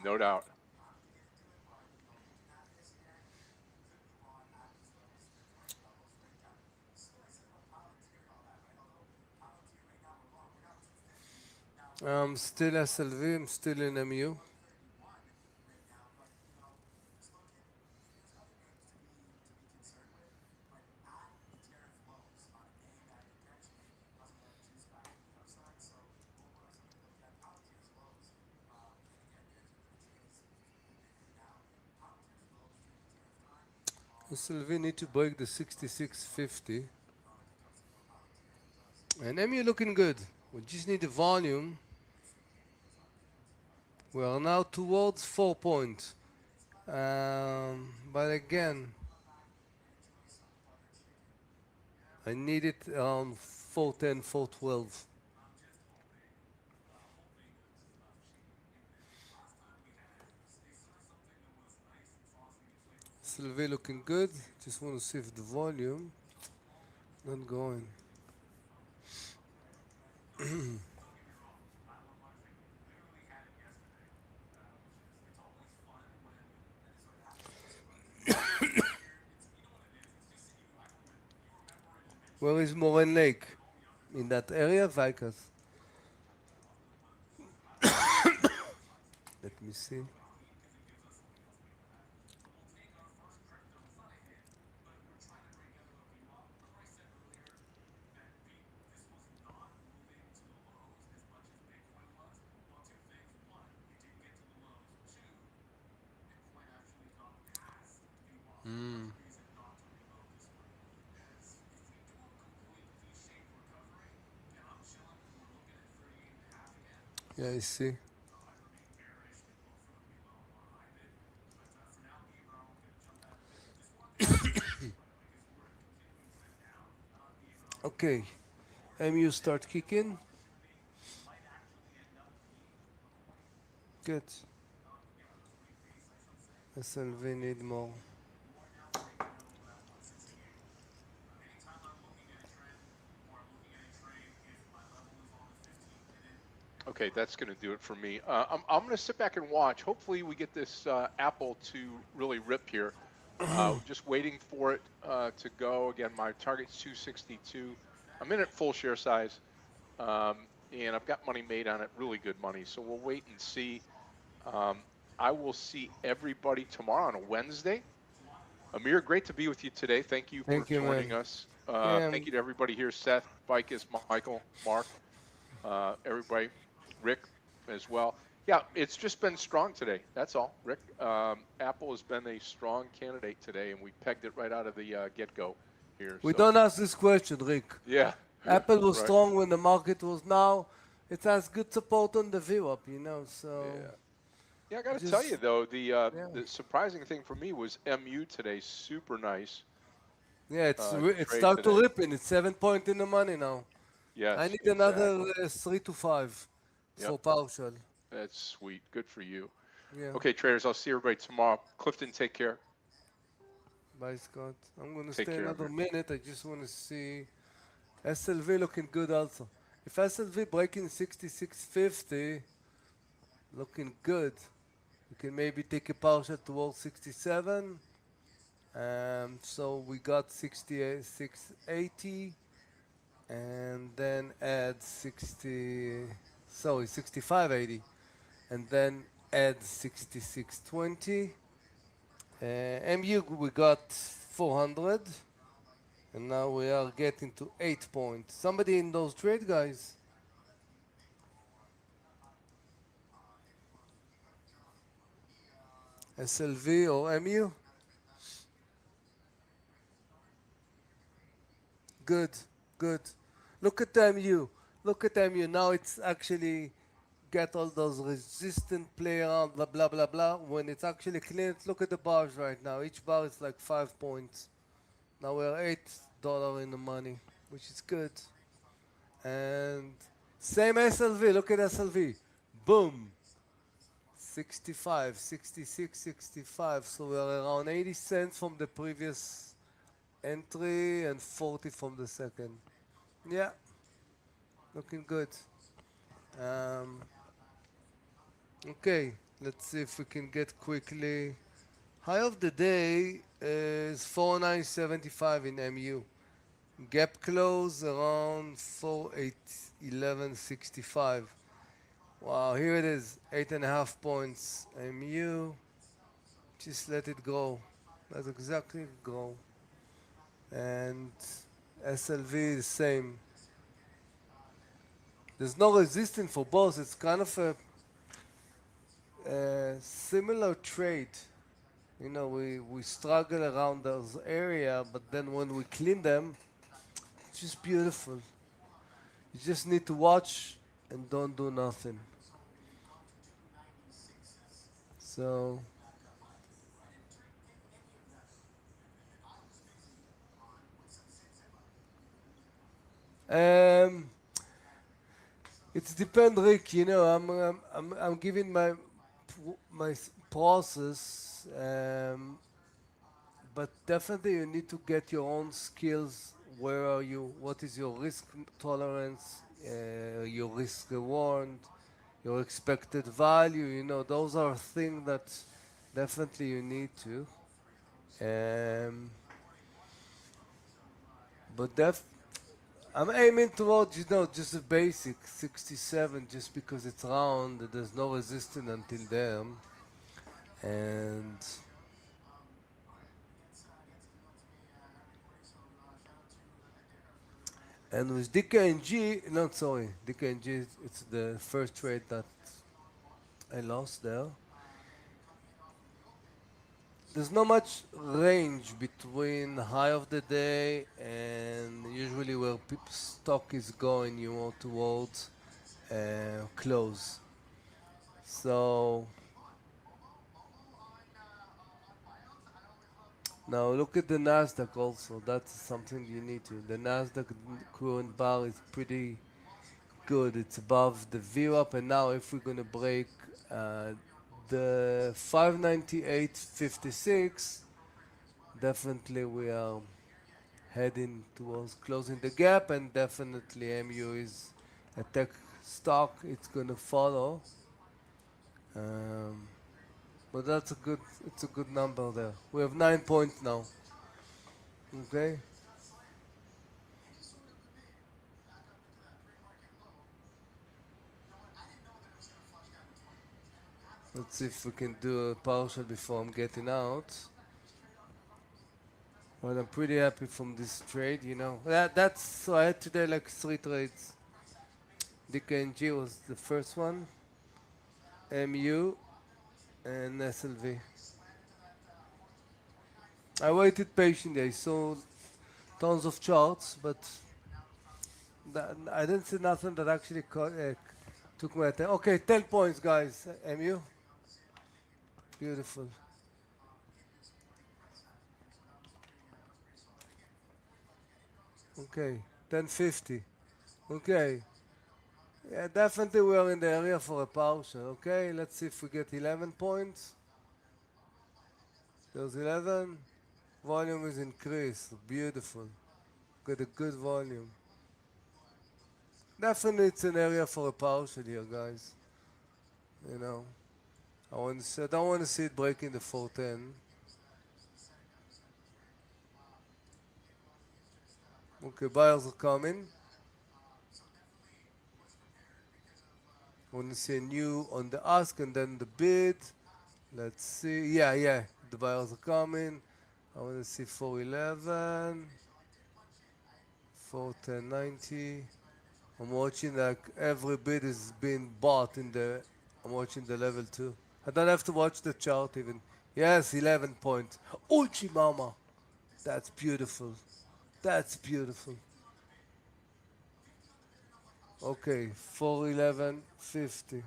no doubt. Still SLV, I'm still in MU. SLV need to break the 6650. And MU looking good. We just need the volume. We are now towards 4 points. But again, I need it around 410, 412. Sylvie looking good. Just want to see if the volume not going. Where is Moraine Lake? In that area, Vicus. Let me see. Yeah, I see. Okay, MU start kicking. Good. SLV need more. Okay, that's going to do it for me. I'm going to sit back and watch. Hopefully, we get this Apple to really rip here. Just waiting for it to go. Again, my target's 262. I'm in at full share size, and I've got money made on it, really good money. So we'll wait and see. I will see everybody tomorrow on a Wednesday. Amir, great to be with you today. Thank you for Thank you, joining man. us. Yeah, Thank you to everybody here, Seth, Bicus, Michael, Mark, everybody, Rick as well. Yeah, it's just been strong today. That's all, Rick. Apple has been a strong candidate today, and we pegged it right out of the get-go here. we So don't ask this question, Rick. yeah, Apple was right. strong when the market was now. It has good support on the VWAP, you know. So Yeah, I got to just tell you though, yeah, the surprising thing for me was MU today. Super nice yeah. It trade start to today. ripping. It's 7 point in the money now. I Yes, need another exactly. 3 to 5 Yep, for partial. that's sweet. Good for you. Yeah. Okay, traders, I'll see everybody tomorrow. Clifton, take care. Bye, Scott. I'm gonna Take stay care, another Amir. minute. I just want to see SLV looking good also. If SLV breaking 6650, looking good. You can maybe take a partial towards 67. So we got 68, 680, and then add 60, sorry, 6580, and then add 6620. MU we got 400, and now we are getting to 8 points. Somebody in those trade, guys? SLV or MU? Good, good. Look at MU. Look at MU. Now it's actually get all those resistant play around, blah, blah, blah, blah. When it's actually clean, look at the bars right now. Each bar is like 5 points. Now we're $8 in the money, which is good. And same SLV. Look at SLV. Boom. 65, 66, 65. So we're around 80 cents from the previous entry and 40 from the second. Yeah, looking good. Um, okay, let's see if we can get quickly. High of the day is 4975 in MU. Gap close around 481165. Wow, here it is, 8.5 points. MU, just let it go. Let exactly go. And SLV the same. There's no resistance for both. It's kind of a similar trade. You know, we struggle around those area, but then when we clean them, it's just beautiful. You just need to watch and don't do nothing. So um, it's depend, Rick. You know, I'm giving my process, but definitely you need to get your own skills. Where are you? What is your risk tolerance? Your risk reward, your expected value. You know, those are things that definitely you need to. Um, but I'm aiming towards, you know, just a basic 67 just because it's round. There's no resistance until there. And with DKNG, no, sorry, DKNG, it's the first trade that I lost there. There's not much range between high of the day and usually where stock is going, you know, towards close. So now look at the Nasdaq also. That's something you need to. The Nasdaq current bar is pretty good. It's above the VWAP, and now if we're gonna break the 598.56, definitely we are heading towards closing the gap, and definitely MU is a tech stock. It's gonna follow. Um, but it's a good number there. We have 9 points now. Okay. Let's see if we can do a partial before I'm getting out. Well, I'm pretty happy from this trade, you know. That's so I had today like 3 trades. DKNG was the first one, MU, and SLV. I waited patiently. I saw tons of charts, but I didn't see nothing that actually took my attention. Okay, 10 points, guys. MU, beautiful. Okay, 1050. Okay. Yeah, definitely we are in the area for a partial. Okay, let's see if we get 11 points. There's 11. Volume is increased. Beautiful. Got a good volume. Definitely it's an area for a partial here, guys. You know, I don't want to see it breaking the 410. Okay, buyers are coming. I want to see a new on the ask and then the bid. Let's see. Yeah, the buyers are coming. I want to see 411, 410.90. I'm watching like every bid is being bought in the. I'm watching the level 2. I don't have to watch the chart even. Yes, 11 points. Uchi mama. That's beautiful. That's beautiful. Okay, 411.50.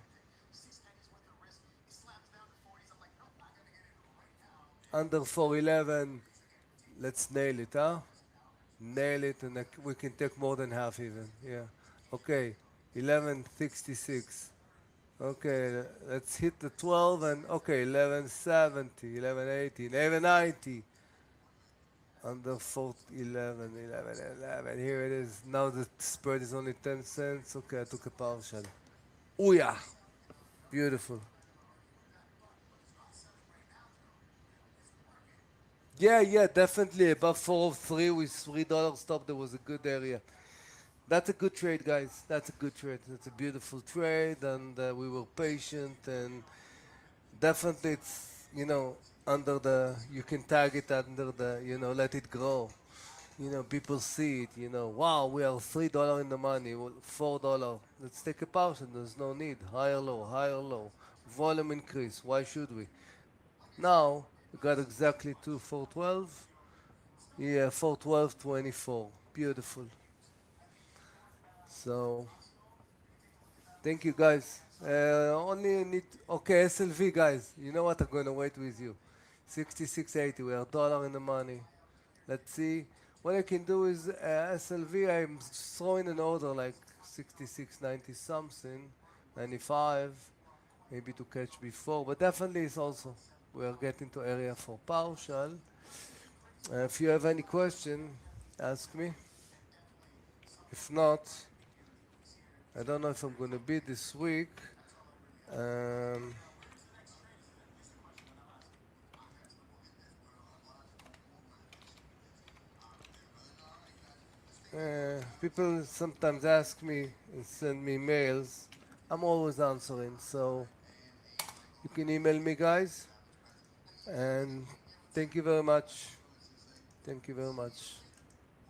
Under 411, let's nail it, huh? Nail it, and we can take more than half even. Yeah. Okay, 1166. Okay, let's hit the 12 and okay, 1170, 1180, 1190. Under 11, 11, 11. Here it is. Now the spread is only 10 cents. Okay, I took a partial. Oh yeah, beautiful. Yeah, yeah, definitely above 403 with $3 stop. There was a good area. That's a good trade, guys. That's a good trade. That's a beautiful trade, and we were patient, and definitely it's under the you can tag it under the let it grow. People see it. Wow, we are $3 in the money, well, $4. Let's take a pause, and there's no need. Higher low, higher low, volume increase. Why should we? Now we got exactly two 412. Yeah, 412.24. Beautiful. So thank you guys. Only need okay SLV guys. You know what? I'm gonna wait with you. 66.80. We are dollar in the money. Let's see. What I can do is SLV. I'm throwing an order like 66.90 something, 95, maybe to catch before. But definitely it's also we are getting to area for partial. If you have any question, ask me. If not, I don't know if I'm gonna be this week. Um, People sometimes ask me and send me mails. I'm always answering, so you can email me, guys. And thank you very much. Thank you very much.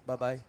Bye bye.